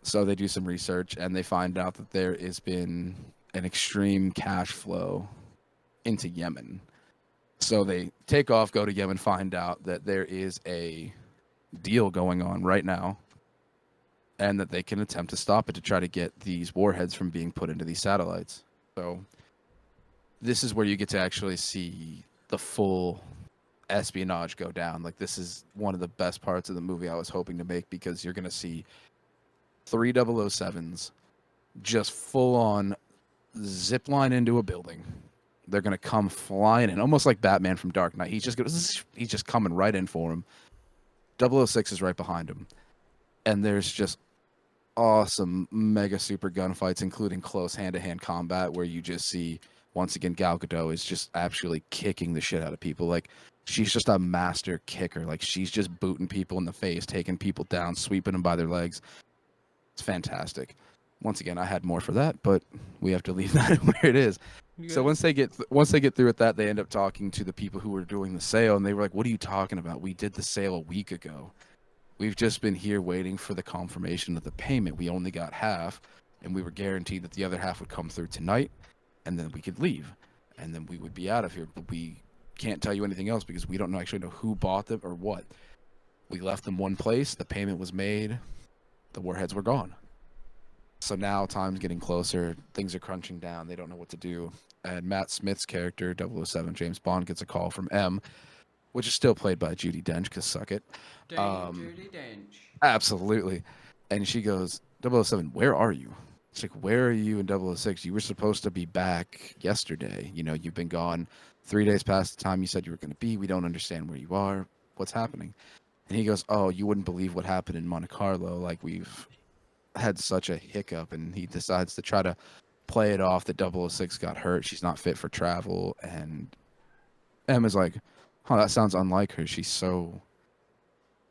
[SPEAKER 4] So they do some research, and they find out that there has been an extreme cash flow into Yemen. So they take off, go to Yemen, find out that there is a deal going on right now, and that they can attempt to stop it to try to get these warheads from being put into these satellites. So this is where you get to actually see the full espionage go down. Like, this is one of the best parts of the movie I was hoping to make, because you're going to see 3 007s just full on zip line into a building. They're going to come flying in, almost like Batman from Dark Knight. He's just coming right in for him. 006 is right behind him. and there's just awesome mega super gunfights, including close hand-to-hand combat, where you just see once again Gal Gadot is just actually kicking the shit out of people. Like she's just a master kicker. Like she's just booting people in the face, taking people down, sweeping them by their legs. It's fantastic. Once again, I had more for that, but we have to leave that where it is. So once they get through with that, they end up talking to the people who were doing the sale, and they were like, "What are you talking about? We did the sale a week ago. We've just been here waiting for the confirmation of the payment. We only got half, and we were guaranteed that the other half would come through tonight, and then we could leave, and then we would be out of here. But we can't tell you anything else because we don't actually know who bought them or what. We left them one place. The payment was made. The warheads were gone. So now time's getting closer. Things are crunching down. They don't know what to do. And Matt Smith's character, 007 James Bond, gets a call from M, which is still played by Judi Dench, because suck it.
[SPEAKER 3] Judi Dench.
[SPEAKER 4] Absolutely. And she goes, 007, where are you? It's like, where are you in 006? You were supposed to be back yesterday. You know, you've been gone 3 days past the time you said you were going to be. We don't understand where you are. What's happening? And he goes, oh, you wouldn't believe what happened in Monte Carlo. Like, we've had such a hiccup. And he decides to try to play it off that 006 got hurt. She's not fit for travel. And Emma's like, oh, that sounds unlike her. She's so,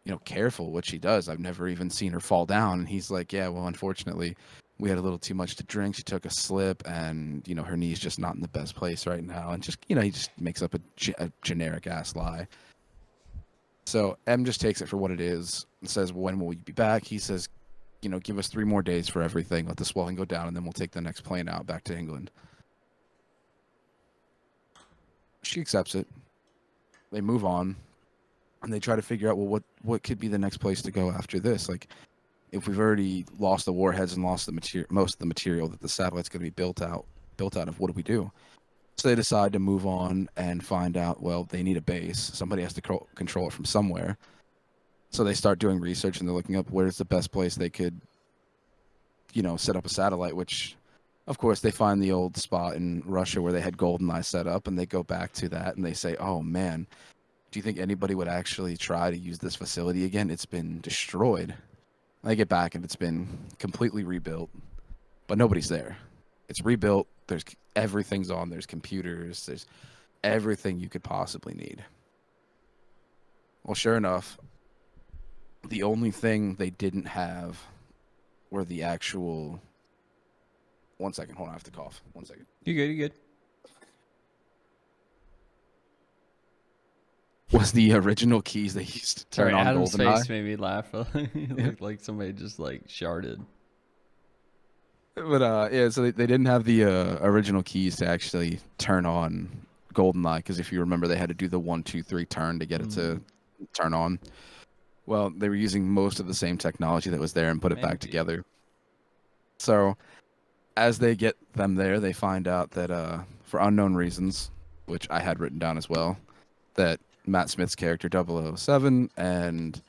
[SPEAKER 4] you know, careful what she does. I've never even seen her fall down. And he's like, yeah, well, unfortunately, we had a little too much to drink. She took a slip, and, you know, her knee's just not in the best place right now. And just, you know, he just makes up a generic ass lie. So M just takes it for what it is and says, when will you be back? He says, you know, give us 3 more days for everything. Let the swelling go down, and then we'll take the next plane out back to England. She accepts it. They move on, and they try to figure out, well, what could be the next place to go after this? Like, if we've already lost the warheads and lost the most of the material that the satellite's going to be built out of, what do we do? So they decide to move on and find out, well, they need a base. Somebody has to control it from somewhere. So they start doing research, and they're looking up where's the best place they could, you know, set up a satellite, which, of course, they find the old spot in Russia where they had GoldenEye set up, and they go back to that, and they say, oh, man, do you think anybody would actually try to use this facility again? It's been destroyed. They get back, and it's been completely rebuilt, but nobody's there. It's rebuilt. There's everything's on. There's computers. There's everything you could possibly need. Well, sure enough, the only thing they didn't have were the actual... One second. Hold on. I have to cough. 1 second.
[SPEAKER 3] You good? You good?
[SPEAKER 4] Was the original keys they used to turn on
[SPEAKER 3] Adam's
[SPEAKER 4] GoldenEye.
[SPEAKER 3] face made me laugh. It looked like somebody just like sharded.
[SPEAKER 4] But yeah, so they didn't have the original keys to actually turn on GoldenEye, because if you remember, they had to do the 1, 2, 3 turn to get it to turn on. Well, they were using most of the same technology that was there and put it back together. So as they get them there, they find out that for unknown reasons, which I had written down as well, that Matt Smith's character 007 and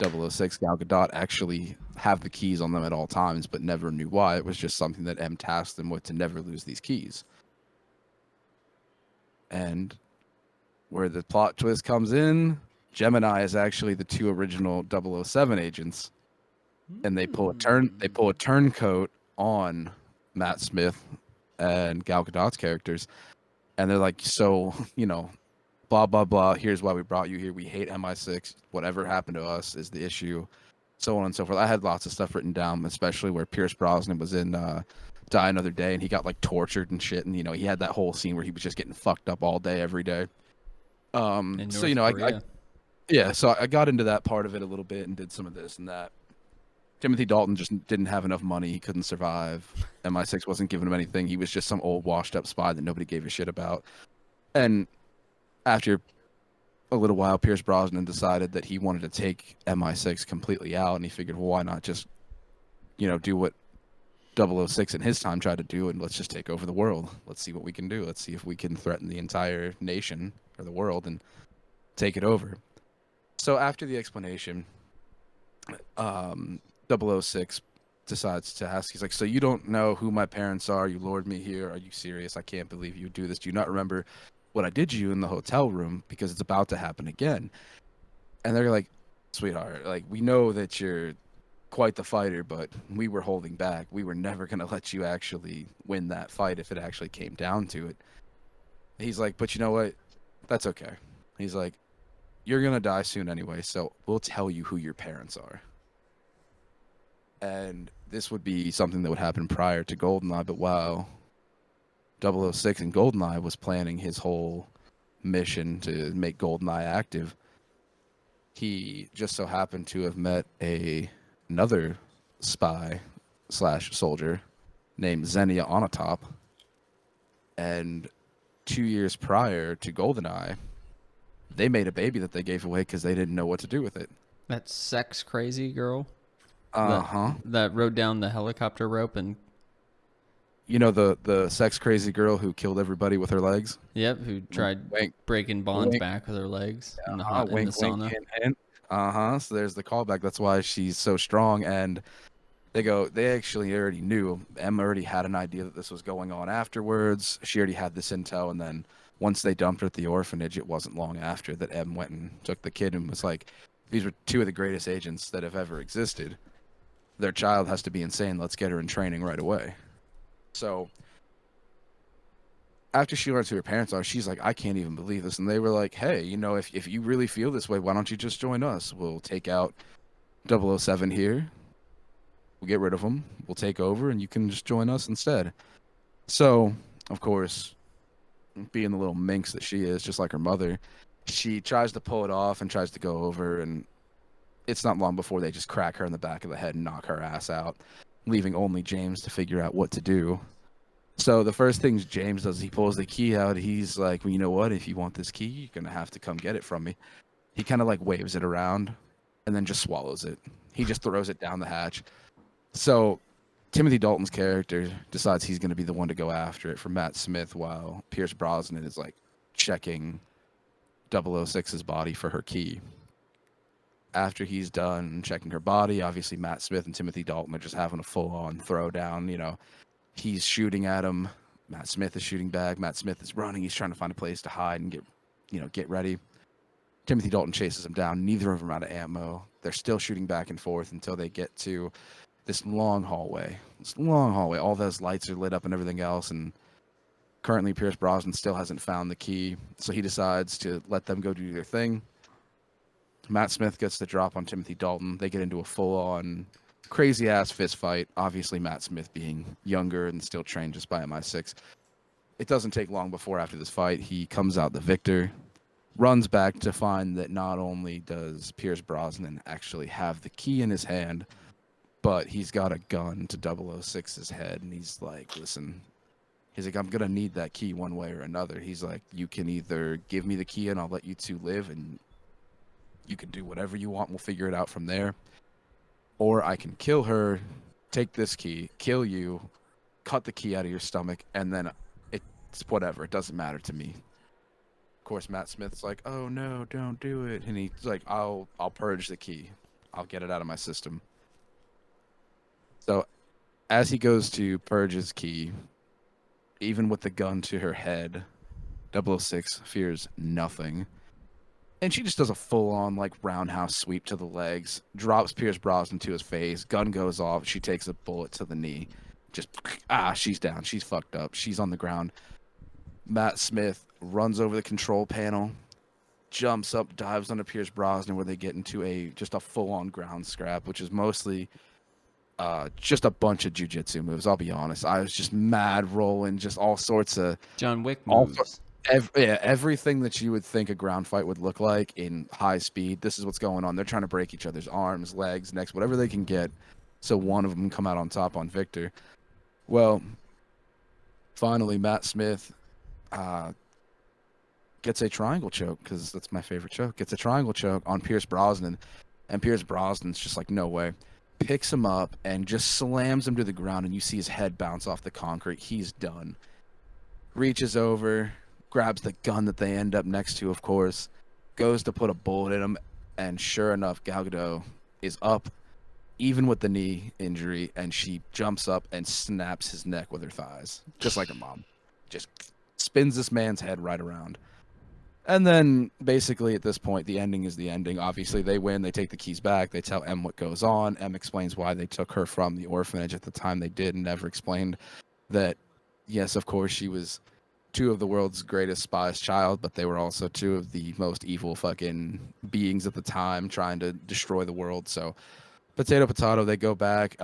[SPEAKER 4] 006 Gal Gadot actually have the keys on them at all times, but never knew why. It was just something that M tasked them with, to never lose these keys. And where the plot twist comes in, Gemini is actually the 2 original 007 agents, and they pull a turncoat on Matt Smith and Gal Gadot's characters, and they're like, so, you know, blah, blah, blah, here's why we brought you here. We hate MI6. Whatever happened to us is the issue. So on and so forth. I had lots of stuff written down, especially where Pierce Brosnan was in Die Another Day, and he got, like, tortured and shit. And, you know, he had that whole scene where he was just getting fucked up all day, every day. So, you know, so I got into that part of it a little bit and did some of this and that. Timothy Dalton just didn't have enough money. He couldn't survive. MI6 wasn't giving him anything. He was just some old washed-up spy that nobody gave a shit about. And after a little while, Pierce Brosnan decided that he wanted to take MI6 completely out, and he figured, well, why not just, you know, do what 006 in his time tried to do, and let's just take over the world. Let's see what we can do. Let's see if we can threaten the entire nation or the world and take it over. So after the explanation, 006 decides to ask, he's like, so you don't know who my parents are? You lured me here. Are you serious? I can't believe you would do this. Do you not remember what I did to you in the hotel room? Because it's about to happen again. And they're like, sweetheart, like, we know that you're quite the fighter, but we were holding back. We were never going to let you actually win that fight if it actually came down to it. He's like, but you know what? That's okay. He's like, you're going to die soon anyway, so we'll tell you who your parents are. And this would be something that would happen prior to GoldenEye, but while 006 and GoldenEye was planning his whole mission to make GoldenEye active, he just so happened to have met another spy slash soldier named Xenia Onatop. And 2 years prior to GoldenEye, they made a baby that they gave away because they didn't know what to do with it.
[SPEAKER 3] That sex crazy girl.
[SPEAKER 4] Uh-huh.
[SPEAKER 3] That rode down the helicopter rope and.
[SPEAKER 4] You know the sex crazy girl who killed everybody with her legs?
[SPEAKER 3] Yep, who tried
[SPEAKER 4] Wink.
[SPEAKER 3] breaking Bond's
[SPEAKER 4] Wink.
[SPEAKER 3] back with her legs in the
[SPEAKER 4] Uh-huh,
[SPEAKER 3] hot in the
[SPEAKER 4] wink, wink,
[SPEAKER 3] sauna.
[SPEAKER 4] hint, hint. Uh-huh. So there's the callback. That's why she's so strong. And they actually already knew. Em already had an idea that this was going on afterwards. She already had this intel. And then once they dumped her at the orphanage, it wasn't long after that Em went and took the kid and was like, these were two of the greatest agents that have ever existed. Their child has to be insane. Let's get her in training right away. So after she learns who her parents are, she's like, I can't even believe this. And they were like, hey, you know, if you really feel this way, why don't you just join us? We'll take out 007 here. We'll get rid of him. We'll take over, and you can just join us instead. So, of course, being the little minx that she is, just like her mother, she tries to pull it off and tries to go over, and it's not long before they just crack her in the back of the head and knock her ass out, leaving only James to figure out what to do. So the first thing James does, he pulls the key out. He's like, well, you know what? If you want this key, you're going to have to come get it from me. He kind of like waves it around and then just swallows it. He just throws it down the hatch. So Timothy Dalton's character decides he's going to be the one to go after it for Matt Smith, while Pierce Brosnan is like checking 006's body for her key. After he's done checking her body, obviously Matt Smith and Timothy Dalton are just having a full-on throwdown. You know, he's shooting at him. Matt Smith is shooting back. Matt Smith is running. He's trying to find a place to hide and get ready. Timothy Dalton chases him down. Neither of them are out of ammo. They're still shooting back and forth until they get to this long hallway. All those lights are lit up and everything else. And currently Pierce Brosnan still hasn't found the key. So he decides to let them go do their thing. Matt Smith gets the drop on Timothy Dalton. They get into a full-on crazy-ass fist fight. Obviously, Matt Smith being younger and still trained just by MI6. It doesn't take long before after this fight, he comes out the victor, runs back to find that not only does Pierce Brosnan actually have the key in his hand, but he's got a gun to 006's head, and he's like, listen, he's like, I'm going to need that key one way or another. He's like, you can either give me the key and I'll let you two live, and you can do whatever you want. We'll figure it out from there. Or I can kill her, take this key, kill you, cut the key out of your stomach, and then it's whatever. It doesn't matter to me. Of course, Matt Smith's like, oh no, don't do it. And he's like, I'll purge the key. I'll get it out of my system. So as he goes to purge his key, even with the gun to her head, 006 fears nothing. And she just does a full-on, like, roundhouse sweep to the legs, drops Pierce Brosnan to his face, gun goes off, she takes a bullet to the knee. Just, she's down. She's fucked up. She's on the ground. Matt Smith runs over the control panel, jumps up, dives onto Pierce Brosnan, where they get into just a full-on ground scrap, which is mostly just a bunch of jiu-jitsu moves, I'll be honest. I was just mad rolling, just all sorts of...
[SPEAKER 3] John Wick moves.
[SPEAKER 4] Everything that you would think a ground fight would look like in high speed, this is what's going on. They're trying to break each other's arms, legs, necks, whatever they can get, so one of them can come out on top on Victor. Well, finally, Matt Smith gets a triangle choke, because that's my favorite choke. Gets a triangle choke on Pierce Brosnan, and Pierce Brosnan's just like, no way. Picks him up and just slams him to the ground, and you see his head bounce off the concrete. He's done. Reaches over, grabs the gun that they end up next to, of course, goes to put a bullet in him, and sure enough, Gal Gadot is up, even with the knee injury, and she jumps up and snaps his neck with her thighs, just like her mom. Just spins this man's head right around. And then basically at this point, the ending is the ending. Obviously, they win. They take the keys back. They tell M what goes on. M explains why they took her from the orphanage at the time they did, and never explained that, yes, of course, she was two of the world's greatest spies child, but they were also two of the most evil fucking beings at the time trying to destroy the world. So potato, they go back.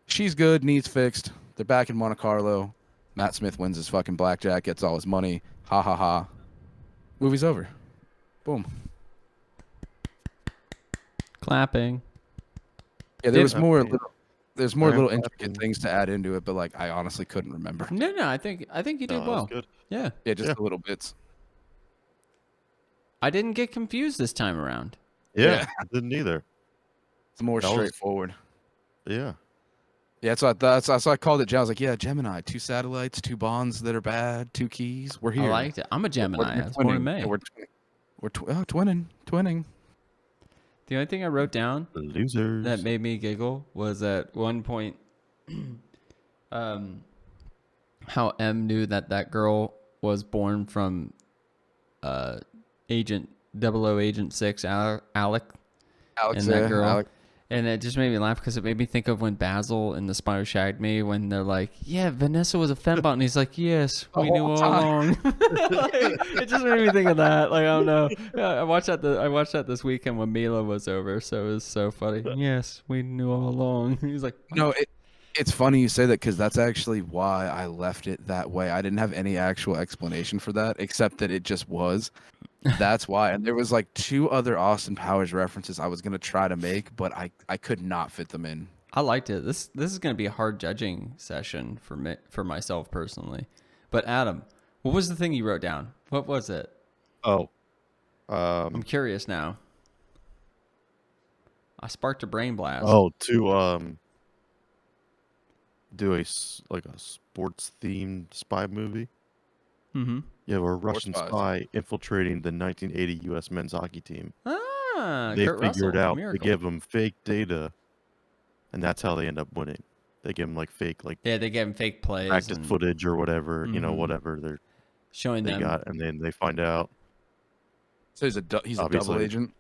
[SPEAKER 4] She's good, needs fixed. They're back in Monte Carlo. Matt Smith wins his fucking blackjack, gets all his money. Ha ha ha. Movie's over. Boom.
[SPEAKER 3] Clapping.
[SPEAKER 4] Yeah, there was more.
[SPEAKER 2] Okay.
[SPEAKER 4] There's more little
[SPEAKER 2] Clapping.
[SPEAKER 4] intricate things to add into it, but like I honestly couldn't remember.
[SPEAKER 3] No, I think you
[SPEAKER 2] No,
[SPEAKER 3] did
[SPEAKER 2] that was
[SPEAKER 3] well.
[SPEAKER 2] good.
[SPEAKER 3] Yeah.
[SPEAKER 4] Yeah, just
[SPEAKER 2] Yeah.
[SPEAKER 4] the little bits.
[SPEAKER 3] I didn't get confused this time around.
[SPEAKER 2] Yeah, I didn't either.
[SPEAKER 4] It's more
[SPEAKER 2] That was-
[SPEAKER 4] straightforward.
[SPEAKER 2] Yeah.
[SPEAKER 4] Yeah, that's what that's why I called it. I was like, yeah, Gemini, 2 satellites, 2 bonds that are bad, 2 keys. We're here.
[SPEAKER 3] I liked it. I'm a Gemini. I was born in May.
[SPEAKER 4] Yeah, we're twinning.
[SPEAKER 3] The only thing I wrote down
[SPEAKER 2] Losers.
[SPEAKER 3] that made me giggle was at one point how M knew that girl was born from Agent 00 Agent 6 Alec
[SPEAKER 4] Alex,
[SPEAKER 3] and that girl.
[SPEAKER 4] Alec.
[SPEAKER 3] And it just made me laugh because it made me think of when Basil and the Spy Who Shagged Me, when they're like, yeah, Vanessa was a fembot. And he's like, yes,
[SPEAKER 4] The
[SPEAKER 3] we knew
[SPEAKER 4] whole
[SPEAKER 3] all
[SPEAKER 4] time.
[SPEAKER 3] along. Like, it just made me think of that. Like, I don't know. I watched that this weekend when Mila was over. So it was so funny. Yes, we knew all along. He's like,
[SPEAKER 4] No, it's funny you say that because that's actually why I left it that way. I didn't have any actual explanation for that, except that it just was. That's why. And there was like 2 other Austin Powers references I was gonna try to make, but I could not fit them in.
[SPEAKER 3] I liked it. This is going to be a hard judging session for myself personally. But Adam, what was the thing you wrote down? What was it?
[SPEAKER 2] Oh.
[SPEAKER 3] I'm curious now. I sparked a brain blast.
[SPEAKER 2] Oh, to do a sports themed spy movie.
[SPEAKER 3] Mm-hmm.
[SPEAKER 2] You have a Russian
[SPEAKER 4] spies.
[SPEAKER 2] spy infiltrating the 1980 U.S. men's hockey team.
[SPEAKER 3] Ah,
[SPEAKER 2] They
[SPEAKER 3] Kurt
[SPEAKER 2] figured
[SPEAKER 3] Russell,
[SPEAKER 2] out
[SPEAKER 3] Miracle.
[SPEAKER 2] to give them fake data, and that's how they end up winning. They give them like fake
[SPEAKER 3] Yeah, they gave him fake plays
[SPEAKER 2] practice
[SPEAKER 3] and
[SPEAKER 2] footage or whatever,
[SPEAKER 3] Mhm.
[SPEAKER 2] whatever
[SPEAKER 3] showing
[SPEAKER 2] they
[SPEAKER 3] them.
[SPEAKER 2] got, and then they find out.
[SPEAKER 4] So he's a double
[SPEAKER 2] Obviously.
[SPEAKER 4] agent.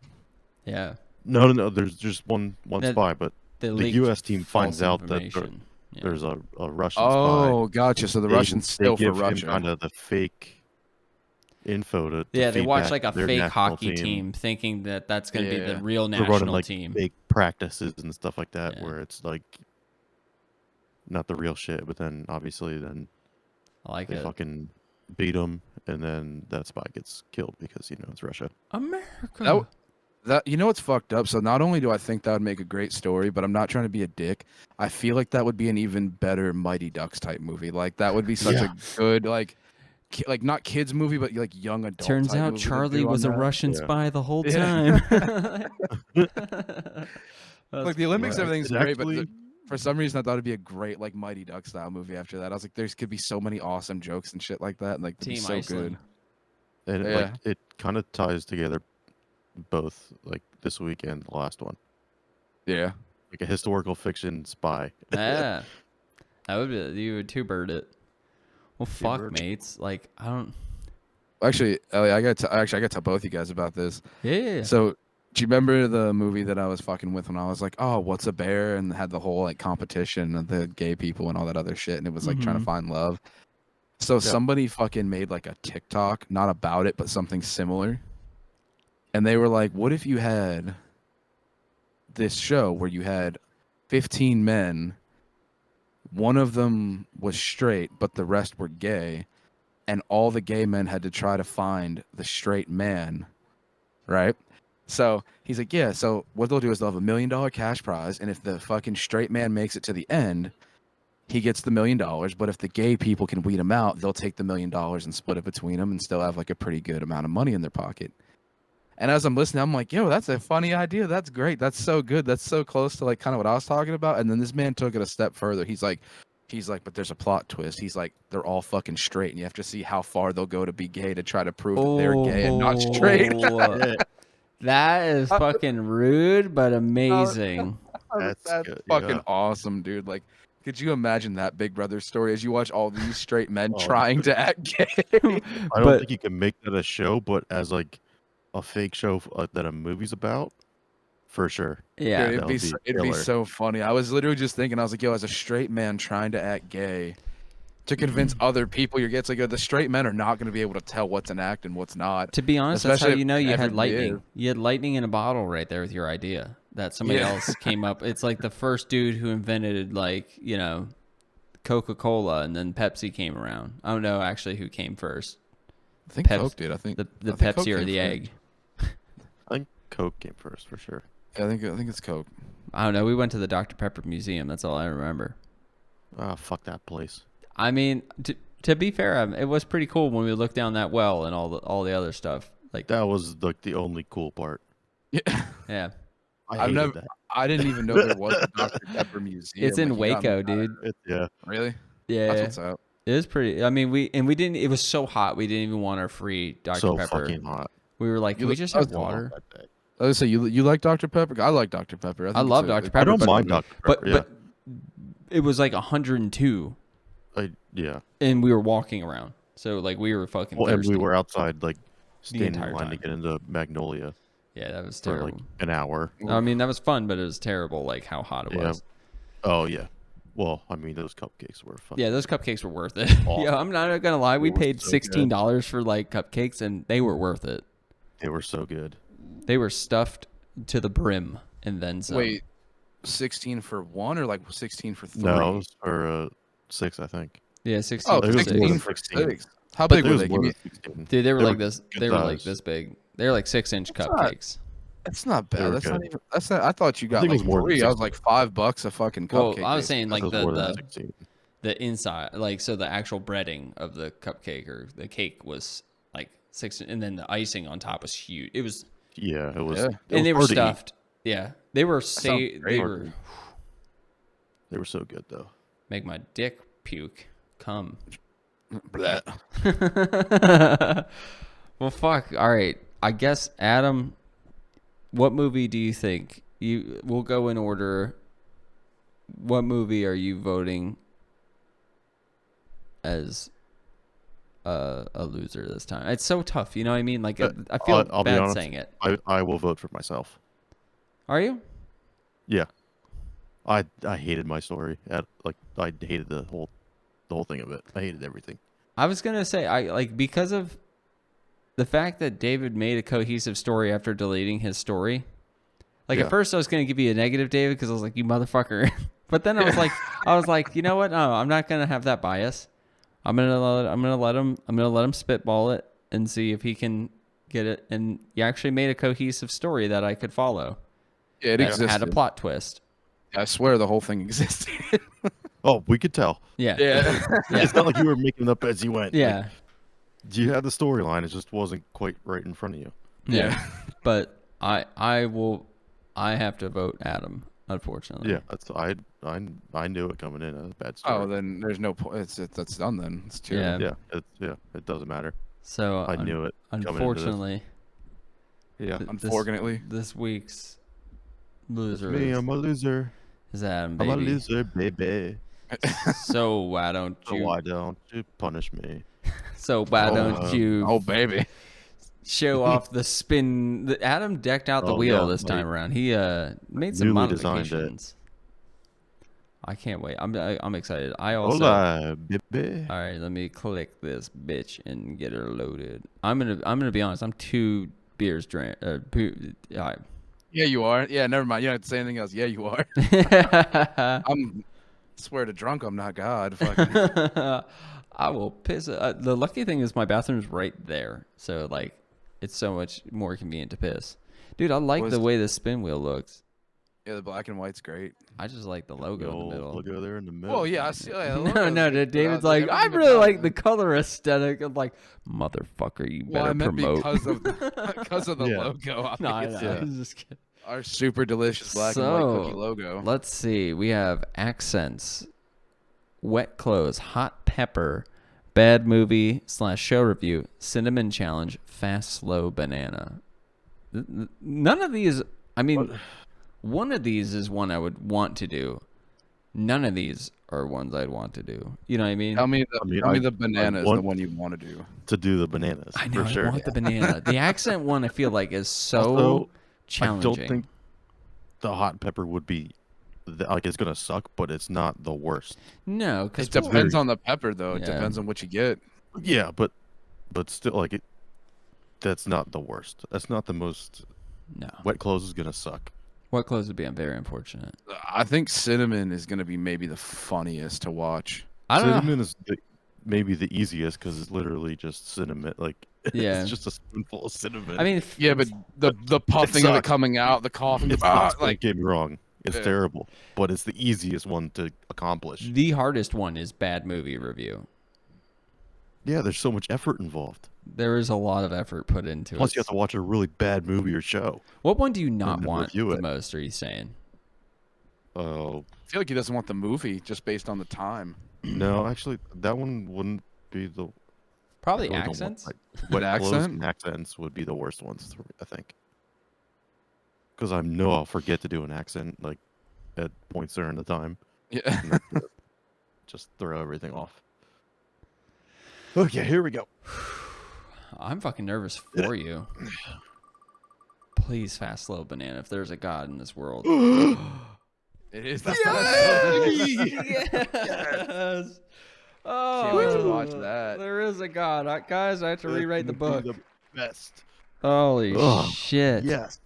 [SPEAKER 3] Yeah,
[SPEAKER 2] No. There's just one
[SPEAKER 3] That-
[SPEAKER 2] spy, but
[SPEAKER 3] they
[SPEAKER 2] the
[SPEAKER 3] leaked
[SPEAKER 2] U.S. team finds
[SPEAKER 3] false
[SPEAKER 2] out that there-
[SPEAKER 3] information. Yeah.
[SPEAKER 2] there's a Russian
[SPEAKER 4] Oh, gotcha. So the
[SPEAKER 2] spy.
[SPEAKER 4] Russians still for
[SPEAKER 2] give him
[SPEAKER 4] Russia.
[SPEAKER 2] kind of the fake info to
[SPEAKER 3] Yeah, they
[SPEAKER 2] feed
[SPEAKER 3] watch
[SPEAKER 2] back
[SPEAKER 3] like a
[SPEAKER 2] to their
[SPEAKER 3] fake
[SPEAKER 2] national
[SPEAKER 3] hockey team, thinking that that's going to be
[SPEAKER 4] Yeah.
[SPEAKER 3] the real
[SPEAKER 2] They're running
[SPEAKER 3] national
[SPEAKER 2] like
[SPEAKER 3] team.
[SPEAKER 2] fake practices and stuff like that,
[SPEAKER 3] Yeah.
[SPEAKER 2] where it's like not the real shit. But then obviously, then
[SPEAKER 3] I like
[SPEAKER 2] they
[SPEAKER 3] it.
[SPEAKER 2] fucking beat him, and then that spy gets killed because it's Russia.
[SPEAKER 3] America.
[SPEAKER 4] That you know what's fucked up? So not only do I think that would make a great story, but I'm not trying to be a dick. I feel like that would be an even better Mighty Ducks type movie. Like that would be such
[SPEAKER 2] Yeah.
[SPEAKER 4] a good like not kids movie, but like young adult.
[SPEAKER 3] Turns
[SPEAKER 4] type
[SPEAKER 3] out
[SPEAKER 4] movie to
[SPEAKER 3] Charlie
[SPEAKER 4] do on
[SPEAKER 3] was a
[SPEAKER 4] that.
[SPEAKER 3] Russian
[SPEAKER 2] Yeah.
[SPEAKER 3] spy the whole
[SPEAKER 4] Yeah.
[SPEAKER 3] time.
[SPEAKER 4] Like the Olympics,
[SPEAKER 2] Right.
[SPEAKER 4] everything's
[SPEAKER 2] It
[SPEAKER 4] great,
[SPEAKER 2] actually-
[SPEAKER 4] but for some reason I thought it'd be a great like Mighty Duck style movie after that. I was like, there's could be so many awesome jokes and shit like that. And, like it'd be
[SPEAKER 3] Team
[SPEAKER 4] so
[SPEAKER 3] Iceland.
[SPEAKER 2] And
[SPEAKER 4] Yeah.
[SPEAKER 2] it kind of ties together both like this week and the last one,
[SPEAKER 4] good. Yeah.
[SPEAKER 2] like a historical fiction spy.
[SPEAKER 3] Yeah, that would be you would two-bird it. Well, fuck,
[SPEAKER 2] Two-bird.
[SPEAKER 3] mates. Like I don't.
[SPEAKER 4] Actually, Elliot, I got to tell both you guys about this.
[SPEAKER 3] Yeah.
[SPEAKER 4] So, do you remember the movie that I was fucking with when I was like, "Oh, what's a bear?" and had the whole like competition of the gay people and all that other shit, and it was like trying to
[SPEAKER 3] Mhm.
[SPEAKER 4] find love. So somebody fucking made like a TikTok, not about it, but something similar. And they were like, "What if you had this show where you had 15 men, one of them was straight, but the rest were gay, and all the gay men had to try to find the straight man, right?" So he's like, yeah, so what they'll do is they'll have $1 million cash prize, and if the fucking straight man makes it to the end, he gets the $1 million. But if the gay people can weed him out, they'll take the $1 million and split it between them and still have like a pretty good amount of money in their pocket. And as I'm listening, I'm like, yo, that's a funny idea. That's great. That's so good. That's so close to like kind of what I was talking about. And then this man took it a step further. He's like, but there's a plot twist. He's like, they're all fucking straight, and you have to see how far they'll go to be gay to try to prove that they're gay and not straight.
[SPEAKER 3] Oh, that is fucking rude, but amazing.
[SPEAKER 2] That's
[SPEAKER 4] That's
[SPEAKER 2] good,
[SPEAKER 4] fucking
[SPEAKER 2] yeah.
[SPEAKER 4] awesome, dude. Like, Could you imagine that Big Brother story as you watch all these straight men
[SPEAKER 2] Oh,
[SPEAKER 4] trying to act gay?
[SPEAKER 2] I don't think you can make that a show, but as like a fake show that a movie's about, for sure.
[SPEAKER 3] Yeah.
[SPEAKER 4] Dude,
[SPEAKER 2] that would be
[SPEAKER 4] it'd be
[SPEAKER 2] killer.
[SPEAKER 4] so funny. I was literally just thinking, I was like, yo, as a straight man trying to act gay, to convince other people you're gay, it's like the straight men are not going to be able to tell what's an act and what's not.
[SPEAKER 3] To be honest, that's how
[SPEAKER 4] Especially
[SPEAKER 3] you know
[SPEAKER 4] if
[SPEAKER 3] you had
[SPEAKER 4] everybody
[SPEAKER 3] lightning.
[SPEAKER 4] is.
[SPEAKER 3] You had lightning in a bottle right there with your idea that somebody
[SPEAKER 4] Yeah.
[SPEAKER 3] else came up. It's like the first dude who invented Coca-Cola, and then Pepsi came around. I don't know actually who came first,
[SPEAKER 4] I think
[SPEAKER 3] Pep-
[SPEAKER 4] Coke did. I think
[SPEAKER 3] the
[SPEAKER 4] I think Coke
[SPEAKER 3] Pepsi or
[SPEAKER 4] came
[SPEAKER 3] the
[SPEAKER 4] first.
[SPEAKER 3] egg.
[SPEAKER 2] I think Coke came first for sure.
[SPEAKER 4] Yeah, I think it's Coke.
[SPEAKER 3] I don't know. We went to the Dr. Pepper Museum. That's all I remember.
[SPEAKER 2] Ah, fuck that place.
[SPEAKER 3] I mean, to be fair, it was pretty cool when we looked down that well and all the other stuff. Like,
[SPEAKER 2] That was like the only cool part.
[SPEAKER 4] Yeah,
[SPEAKER 3] yeah,
[SPEAKER 2] I hated that.
[SPEAKER 4] I didn't even know there was a Dr. Pepper museum.
[SPEAKER 3] it's in
[SPEAKER 4] Like, you got me
[SPEAKER 3] Waco,
[SPEAKER 4] excited.
[SPEAKER 3] dude.
[SPEAKER 2] Yeah.
[SPEAKER 4] Really?
[SPEAKER 3] Yeah,
[SPEAKER 4] That's what's up.
[SPEAKER 3] it was pretty. I mean, we didn't. It was so hot. We didn't even want our free Dr.
[SPEAKER 2] So
[SPEAKER 3] Pepper.
[SPEAKER 2] fucking hot.
[SPEAKER 3] We were like, can
[SPEAKER 4] You
[SPEAKER 3] we
[SPEAKER 4] look-
[SPEAKER 3] just
[SPEAKER 4] I
[SPEAKER 3] have
[SPEAKER 4] was going
[SPEAKER 3] water?
[SPEAKER 2] That day.
[SPEAKER 4] I was say you like Dr. Pepper? I like Dr. Pepper.
[SPEAKER 3] I
[SPEAKER 4] think
[SPEAKER 3] love
[SPEAKER 4] it's a-
[SPEAKER 3] Dr.
[SPEAKER 2] I
[SPEAKER 3] Pepper,
[SPEAKER 2] don't
[SPEAKER 3] but-
[SPEAKER 2] mind Dr. Pepper.
[SPEAKER 3] But it was like 102,
[SPEAKER 2] yeah.
[SPEAKER 3] and we were walking around. So like we were fucking
[SPEAKER 2] Well, and
[SPEAKER 3] thirsty.
[SPEAKER 2] we were outside like standing in
[SPEAKER 3] entire
[SPEAKER 2] line to
[SPEAKER 3] time.
[SPEAKER 2] get into Magnolia
[SPEAKER 3] Yeah, that was
[SPEAKER 2] for
[SPEAKER 3] terrible.
[SPEAKER 2] like an hour.
[SPEAKER 3] I mean, that was fun, but it was terrible. Like how hot it
[SPEAKER 2] Yeah.
[SPEAKER 3] was.
[SPEAKER 2] Oh yeah. Well, I mean those cupcakes were fucking.
[SPEAKER 3] Yeah, those cupcakes were worth it.
[SPEAKER 2] Awesome.
[SPEAKER 3] Yeah, I'm not gonna lie. We
[SPEAKER 2] They were
[SPEAKER 3] paid
[SPEAKER 2] so
[SPEAKER 3] $16 for like cupcakes, and they were worth it.
[SPEAKER 2] They were so good.
[SPEAKER 3] They were stuffed to the brim, and then some.
[SPEAKER 4] Wait, 16 for one or like 16 for three?
[SPEAKER 2] No, it was for 6, I think.
[SPEAKER 3] Yeah, 16.
[SPEAKER 4] Oh,
[SPEAKER 2] It was
[SPEAKER 3] 16.
[SPEAKER 2] more than
[SPEAKER 4] 16 for
[SPEAKER 2] 16.
[SPEAKER 4] 6. How
[SPEAKER 3] But
[SPEAKER 4] big
[SPEAKER 2] It
[SPEAKER 4] were
[SPEAKER 2] was
[SPEAKER 4] they?
[SPEAKER 2] more
[SPEAKER 4] Give me,
[SPEAKER 2] than 16.
[SPEAKER 3] Dude, they were
[SPEAKER 2] They
[SPEAKER 3] like
[SPEAKER 2] were
[SPEAKER 3] this.
[SPEAKER 2] good
[SPEAKER 3] They were like
[SPEAKER 2] size.
[SPEAKER 3] this big. They were like 6-inch
[SPEAKER 4] That's not-
[SPEAKER 3] cupcakes.
[SPEAKER 4] that's not
[SPEAKER 2] They
[SPEAKER 4] bad.
[SPEAKER 2] were
[SPEAKER 4] That's not
[SPEAKER 2] good.
[SPEAKER 4] even. That's not. I thought you got
[SPEAKER 2] think it
[SPEAKER 4] like
[SPEAKER 2] was more than
[SPEAKER 4] 3. I was
[SPEAKER 2] 16.
[SPEAKER 4] like $5 a fucking cupcake.
[SPEAKER 3] Well, I was saying
[SPEAKER 2] It
[SPEAKER 3] like
[SPEAKER 2] was more than
[SPEAKER 3] the
[SPEAKER 2] 16.
[SPEAKER 3] the inside, like so the actual breading of the cupcake or the cake was like 6, and then the icing on top was huge. It was,
[SPEAKER 2] Yeah, it was.
[SPEAKER 4] Yeah.
[SPEAKER 2] it
[SPEAKER 3] and
[SPEAKER 2] was
[SPEAKER 3] they were
[SPEAKER 2] hard to eat.
[SPEAKER 3] stuffed. Yeah, they were
[SPEAKER 4] sounds
[SPEAKER 3] they
[SPEAKER 4] great.
[SPEAKER 3] were
[SPEAKER 2] They were so good though.
[SPEAKER 3] make my dick puke come.
[SPEAKER 4] Bleh.
[SPEAKER 3] Well, fuck. All right. I guess Adam, what movie do you think we'll go in order. What movie are you voting as a loser this time? It's so tough. You know what I mean? Like I feel
[SPEAKER 2] I'll be
[SPEAKER 3] bad
[SPEAKER 2] honest,
[SPEAKER 3] saying it.
[SPEAKER 2] I will vote for myself.
[SPEAKER 3] Are you?
[SPEAKER 2] Yeah. I hated my story. I hated the whole thing of it. I hated everything.
[SPEAKER 3] I was gonna say I like because of the fact that David made a cohesive story after deleting his story. Like
[SPEAKER 2] Yeah.
[SPEAKER 3] at first I was gonna give you a negative, David, because I was like, you motherfucker. But then I was like, you know what? No, I'm not gonna have that bias. I'm gonna let him spitball it and see if he can get it. And you actually made a cohesive story that I could follow.
[SPEAKER 4] Yeah, it
[SPEAKER 3] That
[SPEAKER 4] existed.
[SPEAKER 3] had a plot twist.
[SPEAKER 4] I swear the whole thing existed.
[SPEAKER 2] Oh, we could tell.
[SPEAKER 3] Yeah.
[SPEAKER 4] yeah.
[SPEAKER 2] It's not like you were making it up as you went.
[SPEAKER 3] Yeah.
[SPEAKER 2] Like, you had the storyline. It just wasn't quite right in front of you.
[SPEAKER 3] Yeah. But I have to vote Adam, unfortunately.
[SPEAKER 2] Yeah, I knew it coming in as a bad story.
[SPEAKER 4] Oh, then there's no point. That's done then. It's too.
[SPEAKER 3] Yeah.
[SPEAKER 2] It doesn't matter.
[SPEAKER 3] So
[SPEAKER 2] I knew it coming into this.
[SPEAKER 3] unfortunately,
[SPEAKER 2] Yeah.
[SPEAKER 4] Unfortunately.
[SPEAKER 3] this week's loser
[SPEAKER 2] Me, I'm a loser.
[SPEAKER 3] is Adam,
[SPEAKER 2] I'm a
[SPEAKER 3] baby.
[SPEAKER 2] loser, baby.
[SPEAKER 3] So why don't
[SPEAKER 2] So
[SPEAKER 3] you?
[SPEAKER 2] why don't you punish me?
[SPEAKER 3] So why don't you
[SPEAKER 4] Oh baby.
[SPEAKER 3] show off the spin? Adam decked out the
[SPEAKER 2] Oh,
[SPEAKER 3] wheel
[SPEAKER 2] yeah,
[SPEAKER 3] this time
[SPEAKER 2] like,
[SPEAKER 3] around. He made some
[SPEAKER 2] newly designed it.
[SPEAKER 3] modifications. I can't wait. I'm excited. I also.
[SPEAKER 2] Hola, baby.
[SPEAKER 3] All right, let me click this bitch and get her loaded. I'm gonna be honest. I'm 2 beers drank. All right.
[SPEAKER 4] Yeah, you are. Yeah, never mind. You don't have to say anything else. Yeah, you are. I'm swear to drunk, I'm not God. Fucking.
[SPEAKER 3] I will piss. The lucky thing is my bathroom's right there, so like it's so much more convenient to piss. Dude, I like
[SPEAKER 4] Was-
[SPEAKER 3] the way the spin wheel looks.
[SPEAKER 4] Yeah, the black and white's great.
[SPEAKER 3] I just like the logo in the middle.
[SPEAKER 2] Logo there in the middle.
[SPEAKER 4] Well, yeah, I see. Yeah, the
[SPEAKER 3] No,
[SPEAKER 4] logo's
[SPEAKER 3] no,
[SPEAKER 4] good, but
[SPEAKER 3] David's
[SPEAKER 4] I was
[SPEAKER 3] like, I
[SPEAKER 4] everything
[SPEAKER 3] really
[SPEAKER 4] about
[SPEAKER 3] like
[SPEAKER 4] it-
[SPEAKER 3] the color aesthetic. I'm like, motherfucker, you
[SPEAKER 4] Well,
[SPEAKER 3] better
[SPEAKER 4] I meant
[SPEAKER 3] promote.
[SPEAKER 4] because of the
[SPEAKER 2] Yeah.
[SPEAKER 4] logo.
[SPEAKER 3] No, I know.
[SPEAKER 2] Yeah.
[SPEAKER 3] I was just kidding.
[SPEAKER 4] Our super delicious black and white
[SPEAKER 3] So,
[SPEAKER 4] cookie logo.
[SPEAKER 3] Let's see. We have accents, wet clothes, hot pepper, bad movie / show review, cinnamon challenge, fast slow banana. None of these. I mean, one of these is one I would want to do. None of these are ones I'd want to do. You know what I mean?
[SPEAKER 4] Tell me
[SPEAKER 2] I
[SPEAKER 4] the banana is the
[SPEAKER 2] want
[SPEAKER 4] one you want to do.
[SPEAKER 2] to do the bananas.
[SPEAKER 3] I know.
[SPEAKER 2] for sure.
[SPEAKER 3] I want the banana. The accent one I feel like is so
[SPEAKER 2] Also,
[SPEAKER 3] challenging.
[SPEAKER 2] I don't think the hot pepper would be like it's gonna suck, but it's not the worst.
[SPEAKER 3] No, because
[SPEAKER 4] It depends on the pepper, though. It
[SPEAKER 3] Yeah.
[SPEAKER 4] depends on what you get.
[SPEAKER 2] Yeah, but still, like it. That's not the worst. That's not the most.
[SPEAKER 3] no.
[SPEAKER 2] Wet clothes is gonna suck.
[SPEAKER 3] What clothes would be very unfortunate.
[SPEAKER 4] I think cinnamon is going to be maybe the funniest to watch.
[SPEAKER 3] I don't know.
[SPEAKER 2] Cinnamon is maybe the easiest because it's literally just cinnamon. Like
[SPEAKER 3] Yeah.
[SPEAKER 2] it's just a spoonful of cinnamon.
[SPEAKER 3] I mean,
[SPEAKER 4] Yeah, but the puffing of it
[SPEAKER 2] sucks.
[SPEAKER 4] coming out, the coughing,
[SPEAKER 2] it's not,
[SPEAKER 4] like
[SPEAKER 2] don't get me wrong. It's
[SPEAKER 4] Yeah.
[SPEAKER 2] terrible, but it's the easiest one to accomplish.
[SPEAKER 3] the hardest one is bad movie review.
[SPEAKER 2] Yeah, there's so much effort involved.
[SPEAKER 3] There is a lot of effort put into
[SPEAKER 2] Plus,
[SPEAKER 3] it.
[SPEAKER 2] you have to watch a really bad movie or show.
[SPEAKER 3] What one do you not
[SPEAKER 2] then
[SPEAKER 3] want
[SPEAKER 2] review
[SPEAKER 3] the
[SPEAKER 2] it.
[SPEAKER 3] most, are you saying?
[SPEAKER 2] Oh
[SPEAKER 4] I feel like he doesn't want the movie just based on the time.
[SPEAKER 2] no, actually, that one wouldn't be the
[SPEAKER 3] Probably
[SPEAKER 2] really don't want,
[SPEAKER 3] accents.
[SPEAKER 2] like, wet clothes
[SPEAKER 4] accent?
[SPEAKER 2] and accents would be the worst ones, I think. Because I know I'll forget to do an accent like at points during the time.
[SPEAKER 4] Yeah.
[SPEAKER 2] And that's it. Just throw everything off. Okay, here we go.
[SPEAKER 3] I'm fucking nervous for you. Please, fast, slow banana. If there's a god in this world.
[SPEAKER 4] It is the
[SPEAKER 3] Yes. Oh,
[SPEAKER 4] Can't wait to watch that.
[SPEAKER 3] There is a god, guys. I have to rewrite the book.
[SPEAKER 2] The best.
[SPEAKER 3] Holy
[SPEAKER 2] Ugh,
[SPEAKER 3] shit!
[SPEAKER 2] Yes.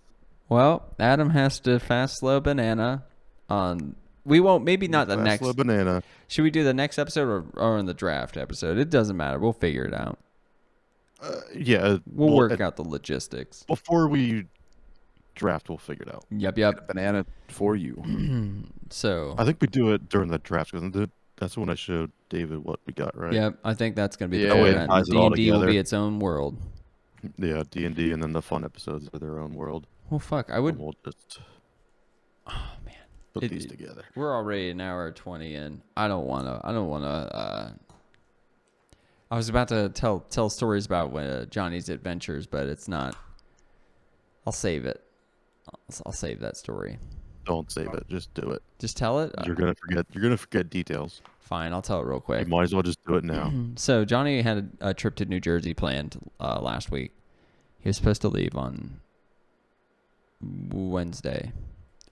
[SPEAKER 3] Well, Adam has to fast, slow banana on. We won't. Maybe not the
[SPEAKER 2] Fast
[SPEAKER 3] next.
[SPEAKER 2] Slow banana.
[SPEAKER 3] Should we do the next episode or in the draft episode? It doesn't matter. We'll figure it out.
[SPEAKER 2] Yeah.
[SPEAKER 3] We'll
[SPEAKER 2] well,
[SPEAKER 3] work out the logistics.
[SPEAKER 2] before we draft. We'll figure it out.
[SPEAKER 3] Yep.
[SPEAKER 4] banana for you.
[SPEAKER 3] So.
[SPEAKER 2] I think we do it during the draft because that's when I showed David what we got. Right.
[SPEAKER 3] Yep. I think that's gonna be
[SPEAKER 4] Yeah,
[SPEAKER 3] the
[SPEAKER 4] that way it
[SPEAKER 3] event.
[SPEAKER 2] ties it all
[SPEAKER 3] D&D will be
[SPEAKER 2] together.
[SPEAKER 3] its own world.
[SPEAKER 2] Yeah. D&D and then the fun episodes are their own world.
[SPEAKER 3] Well, fuck. I
[SPEAKER 2] And
[SPEAKER 3] would.
[SPEAKER 2] we'll just
[SPEAKER 3] Oh man.
[SPEAKER 2] put these together.
[SPEAKER 3] We're already an hour 20 in. I don't wanna. I was about to tell stories about Johnny's adventures, but it's not. I'll save it. I'll save that story.
[SPEAKER 2] Don't save it. Just do it.
[SPEAKER 3] Just tell it.
[SPEAKER 2] You're gonna forget. You're gonna forget details.
[SPEAKER 3] Fine, I'll tell it real
[SPEAKER 2] You
[SPEAKER 3] quick.
[SPEAKER 2] might as well just do it now.
[SPEAKER 3] So Johnny had a trip to New Jersey planned last week. He was supposed to leave on Wednesday,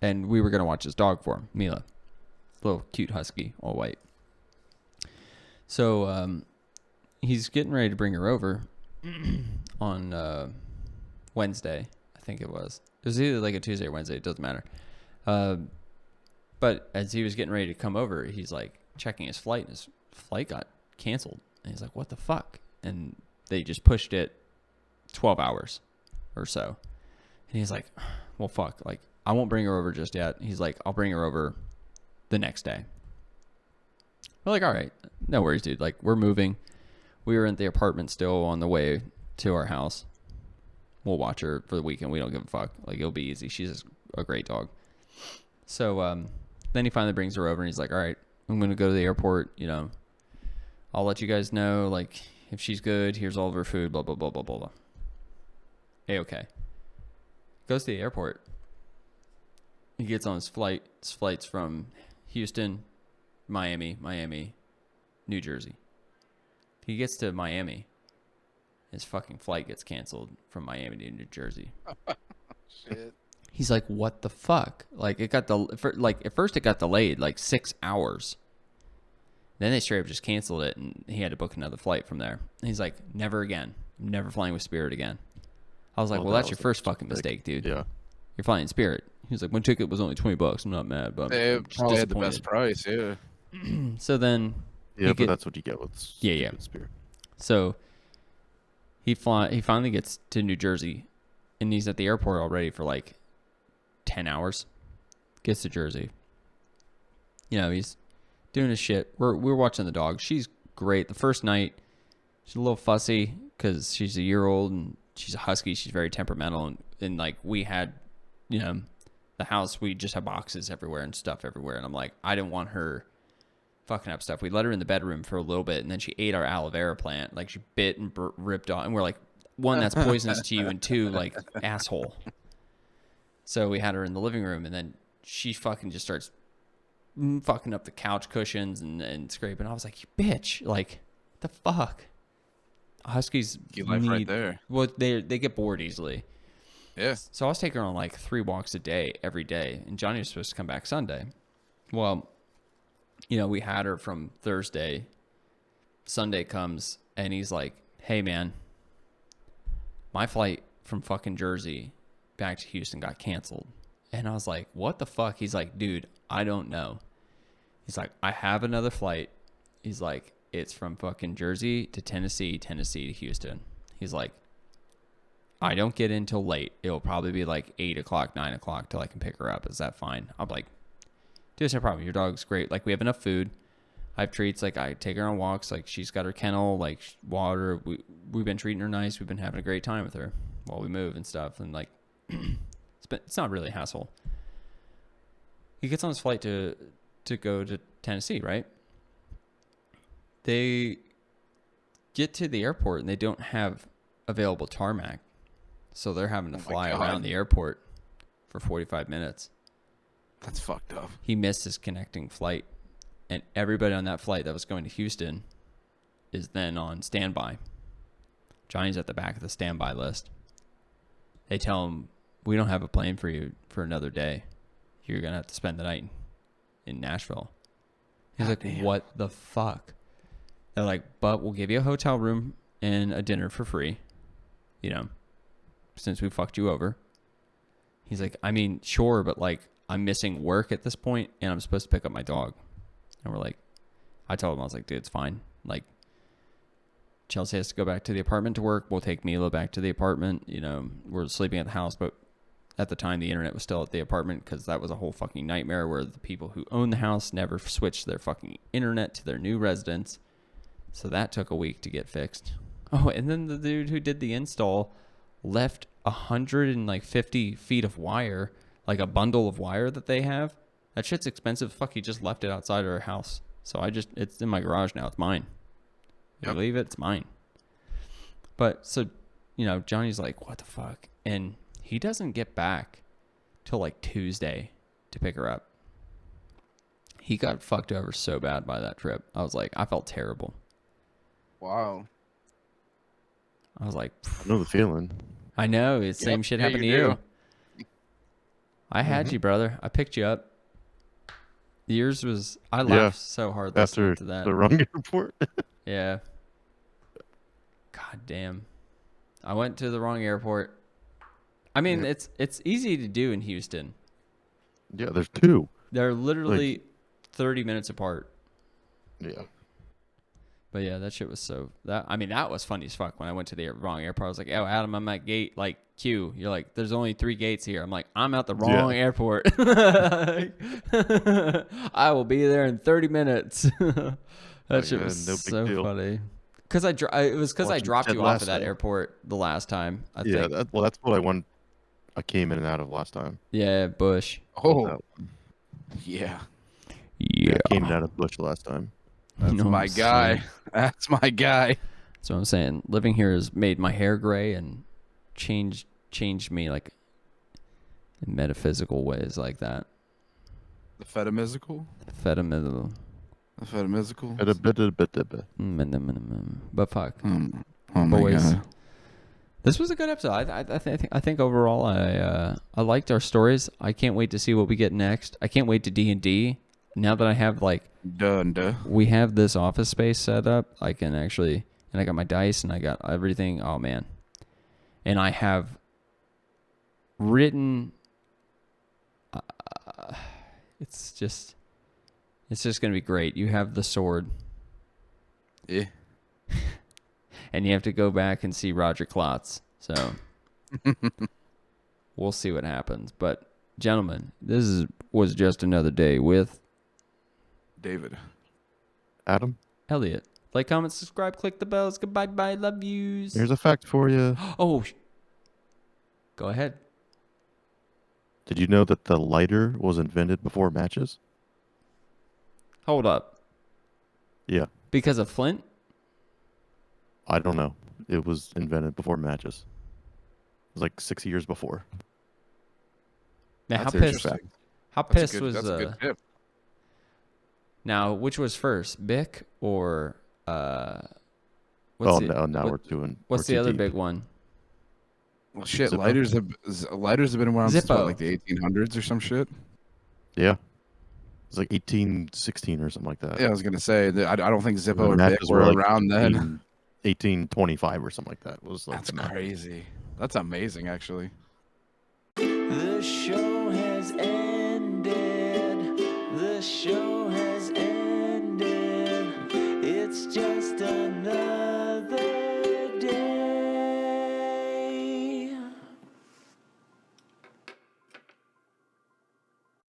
[SPEAKER 3] and we were gonna watch his dog for him, Mila, little cute husky, all white. So he's getting ready to bring her over on Wednesday, I think it was. It was either like a Tuesday or Wednesday. It doesn't matter. But as he was getting ready to come over, he's like checking his flight, and his flight got canceled. And he's like, "What the fuck?" And they just pushed it 12 hours or so. And he's like, "Well, fuck. Like, I won't bring her over just yet." He's like, "I'll bring her over the next day." We're like, "All right, no worries, dude. Like, we're moving. We were in the apartment still on the way to our house. We'll watch her for the weekend. We don't give a fuck. Like, it'll be easy. She's a great dog." So then he finally brings her over, and he's like, "All right, I'm going to go to the airport. You know, I'll let you guys know, like, if she's good. Here's all of her food, blah, blah, blah, blah, blah, blah." A-okay. Goes to the airport. He gets on his flight. His flight's from Houston, Miami, New Jersey. He gets to Miami. His fucking flight gets canceled from Miami to New Jersey.
[SPEAKER 4] Shit.
[SPEAKER 3] He's like, "What the fuck?" Like, at first it got delayed like 6 hours. Then they straight up just canceled it, and he had to book another flight from there. And he's like, "Never again. I'm never flying with Spirit again." I was like,
[SPEAKER 2] Oh,
[SPEAKER 3] "Well,
[SPEAKER 2] that
[SPEAKER 3] that's your
[SPEAKER 2] was a
[SPEAKER 3] first fucking
[SPEAKER 2] mistake.
[SPEAKER 3] mistake, dude.
[SPEAKER 2] Yeah.
[SPEAKER 3] You're flying Spirit." He was like, "My ticket was only $20. I'm not mad, but
[SPEAKER 4] They
[SPEAKER 3] I'm just
[SPEAKER 4] probably had the
[SPEAKER 3] disappointed."
[SPEAKER 4] best price, yeah.
[SPEAKER 3] So then,
[SPEAKER 2] Yeah, but
[SPEAKER 3] get-
[SPEAKER 2] that's what you get with
[SPEAKER 3] Yeah.
[SPEAKER 2] stupid Spirit.
[SPEAKER 3] so he finally gets to New Jersey, and he's at the airport already for like 10 hours. Gets to Jersey. You know, he's doing his shit. We're watching the dog. She's great. The first night, she's a little fussy because she's a year old and she's a husky. She's very temperamental. And like, we had, you know, the house, we just have boxes everywhere and stuff everywhere. And I'm like, I didn't want her fucking up stuff. We let her in the bedroom for a little bit, and then she ate our aloe vera plant. Like, she bit and ripped off. And we're like, one, that's poisonous to you, and two, like, asshole. So we had her in the living room, and then she fucking just starts fucking up the couch cushions and scraping. I was like, you bitch, like, the fuck. Huskies
[SPEAKER 4] Key life right there.
[SPEAKER 3] Well, they get bored easily.
[SPEAKER 4] Yeah.
[SPEAKER 3] So I was taking her on like 3 walks a day every day, and Johnny was supposed to come back Sunday. Well, you know, we had her from Thursday. Sunday comes, and he's like, hey, man, my flight from fucking Jersey back to Houston got canceled. And I was like, what the fuck? He's like, dude, I don't know. He's like, I have another flight. He's like, it's from fucking Jersey to Tennessee, Tennessee to Houston. He's like, I don't get in till late. It'll probably be like 8 o'clock, 9 o'clock till I can pick her up. Is that fine? I'm like, dude, it's no problem. Your dog's great. Like, we have enough food. I have treats. Like, I take her on walks. Like, she's got her kennel, like water. We've been treating her nice. We've been having a great time with her while we move and stuff. And like, it's not really a hassle. He gets on his flight to go to Tennessee, right? They get to the airport and they don't have available tarmac. So they're having to fly around the airport for 45 minutes.
[SPEAKER 4] That's fucked up.
[SPEAKER 3] He missed his connecting flight. And everybody on that flight that was going to Houston is then on standby. Johnny's at the back of the standby list. They tell him, we don't have a plane for you for another day. You're going to have to spend the night in Nashville. He's like, what the fuck? They're like, but we'll give you a hotel room and a dinner for free. You know, since we fucked you over. He's like, I mean, sure, but like, I'm missing work at this point and I'm supposed to pick up my dog. And we're like, I told him, I was like, dude, it's fine. Like, Chelsea has to go back to the apartment to work. We'll take Mila back to the apartment. You know, we're sleeping at the house, but at the time the internet was still at the apartment because that was a whole fucking nightmare where the people who own the house never switched their fucking internet to their new residence. So that took a week to get fixed. Oh, and then the dude who did the install left 150 feet of wire, like a bundle of wire that they have. That shit's expensive. Fuck, he just left it outside our house. So it's in my garage now. It's mine. If you leave it, it's mine. But so, you know, Johnny's like, what the fuck? And he doesn't get back till like Tuesday to pick her up. He got fucked over so bad by that trip. I was like, I felt terrible.
[SPEAKER 4] Wow.
[SPEAKER 3] I was like,
[SPEAKER 2] I know the feeling.
[SPEAKER 3] I know. It's same shit happened to you. I had you, brother. I picked you up. Yours was, I laughed so hard listening
[SPEAKER 2] After
[SPEAKER 3] to that.
[SPEAKER 2] the wrong airport.
[SPEAKER 3] Yeah. God damn. I went to the wrong airport. I mean, it's easy to do in Houston.
[SPEAKER 2] Yeah, there's 2.
[SPEAKER 3] They're literally 30 minutes apart.
[SPEAKER 2] Yeah.
[SPEAKER 3] But yeah, that shit was that was funny as fuck when I went to the wrong airport. I was like, oh, Adam, I'm at gate, like, Q. You're like, there's only 3 gates here. I'm like, I'm at the wrong airport. I will be there in 30 minutes. That shit was so funny. Because it was because I dropped you off at that airport the last time, I think.
[SPEAKER 2] That's what I came in and out of last time.
[SPEAKER 3] Yeah, Bush.
[SPEAKER 4] Oh. Yeah.
[SPEAKER 2] Yeah, I came in and out of Bush last time.
[SPEAKER 4] That's my guy. That's my guy.
[SPEAKER 3] That's what I'm saying. Living here has made my hair gray and changed me like in metaphysical ways like that.
[SPEAKER 4] The fetamizical?
[SPEAKER 3] Fetamizical.
[SPEAKER 4] The fetamizical?
[SPEAKER 3] But fuck.
[SPEAKER 4] Oh my
[SPEAKER 3] Boys.
[SPEAKER 4] God.
[SPEAKER 3] This was a good episode. I think overall I liked our stories. I can't wait to see what we get next. I can't wait to D&D. Now that I have like we have this office space set up, I can actually, and I got my dice and I got everything. Oh man. And I have written it's just going to be great. You have the sword.
[SPEAKER 4] Yeah.
[SPEAKER 3] And you have to go back and see Roger Klotz. So we'll see what happens. But gentlemen, was just another day with
[SPEAKER 4] David.
[SPEAKER 2] Adam?
[SPEAKER 3] Elliott. Like, comment, subscribe, click the bells. Goodbye, bye, love yous.
[SPEAKER 2] Here's a fact for you.
[SPEAKER 3] Oh, go ahead.
[SPEAKER 2] Did you know that the lighter was invented before matches?
[SPEAKER 3] Hold up.
[SPEAKER 2] Yeah.
[SPEAKER 3] Because of Flint?
[SPEAKER 2] I don't know. It was invented before matches. It was like 6 years before.
[SPEAKER 3] Man,
[SPEAKER 4] That's
[SPEAKER 3] how pissed
[SPEAKER 4] interesting.
[SPEAKER 3] How
[SPEAKER 4] That's
[SPEAKER 3] pissed
[SPEAKER 4] a good,
[SPEAKER 3] was
[SPEAKER 4] that's a good tip.
[SPEAKER 3] Now, which was first, Bic or
[SPEAKER 2] Now
[SPEAKER 3] what-
[SPEAKER 2] we're doing.
[SPEAKER 3] what's
[SPEAKER 2] we're
[SPEAKER 3] the
[SPEAKER 2] too
[SPEAKER 3] other
[SPEAKER 2] deep.
[SPEAKER 3] big one?
[SPEAKER 4] Well, shit,
[SPEAKER 2] Zippo?
[SPEAKER 4] lighters have been around since what,
[SPEAKER 3] Zippo.
[SPEAKER 4] like the 1800s or some shit.
[SPEAKER 2] Yeah, it's like 1816 or something like that.
[SPEAKER 4] Yeah, I was gonna say that I don't think
[SPEAKER 2] And
[SPEAKER 4] Zippo
[SPEAKER 2] the
[SPEAKER 4] or Bic
[SPEAKER 2] matches
[SPEAKER 4] were
[SPEAKER 2] like
[SPEAKER 4] around then.
[SPEAKER 2] 1825 or something like that was like
[SPEAKER 4] That's
[SPEAKER 2] the match.
[SPEAKER 4] crazy. That's amazing, actually.
[SPEAKER 1] The show has ended.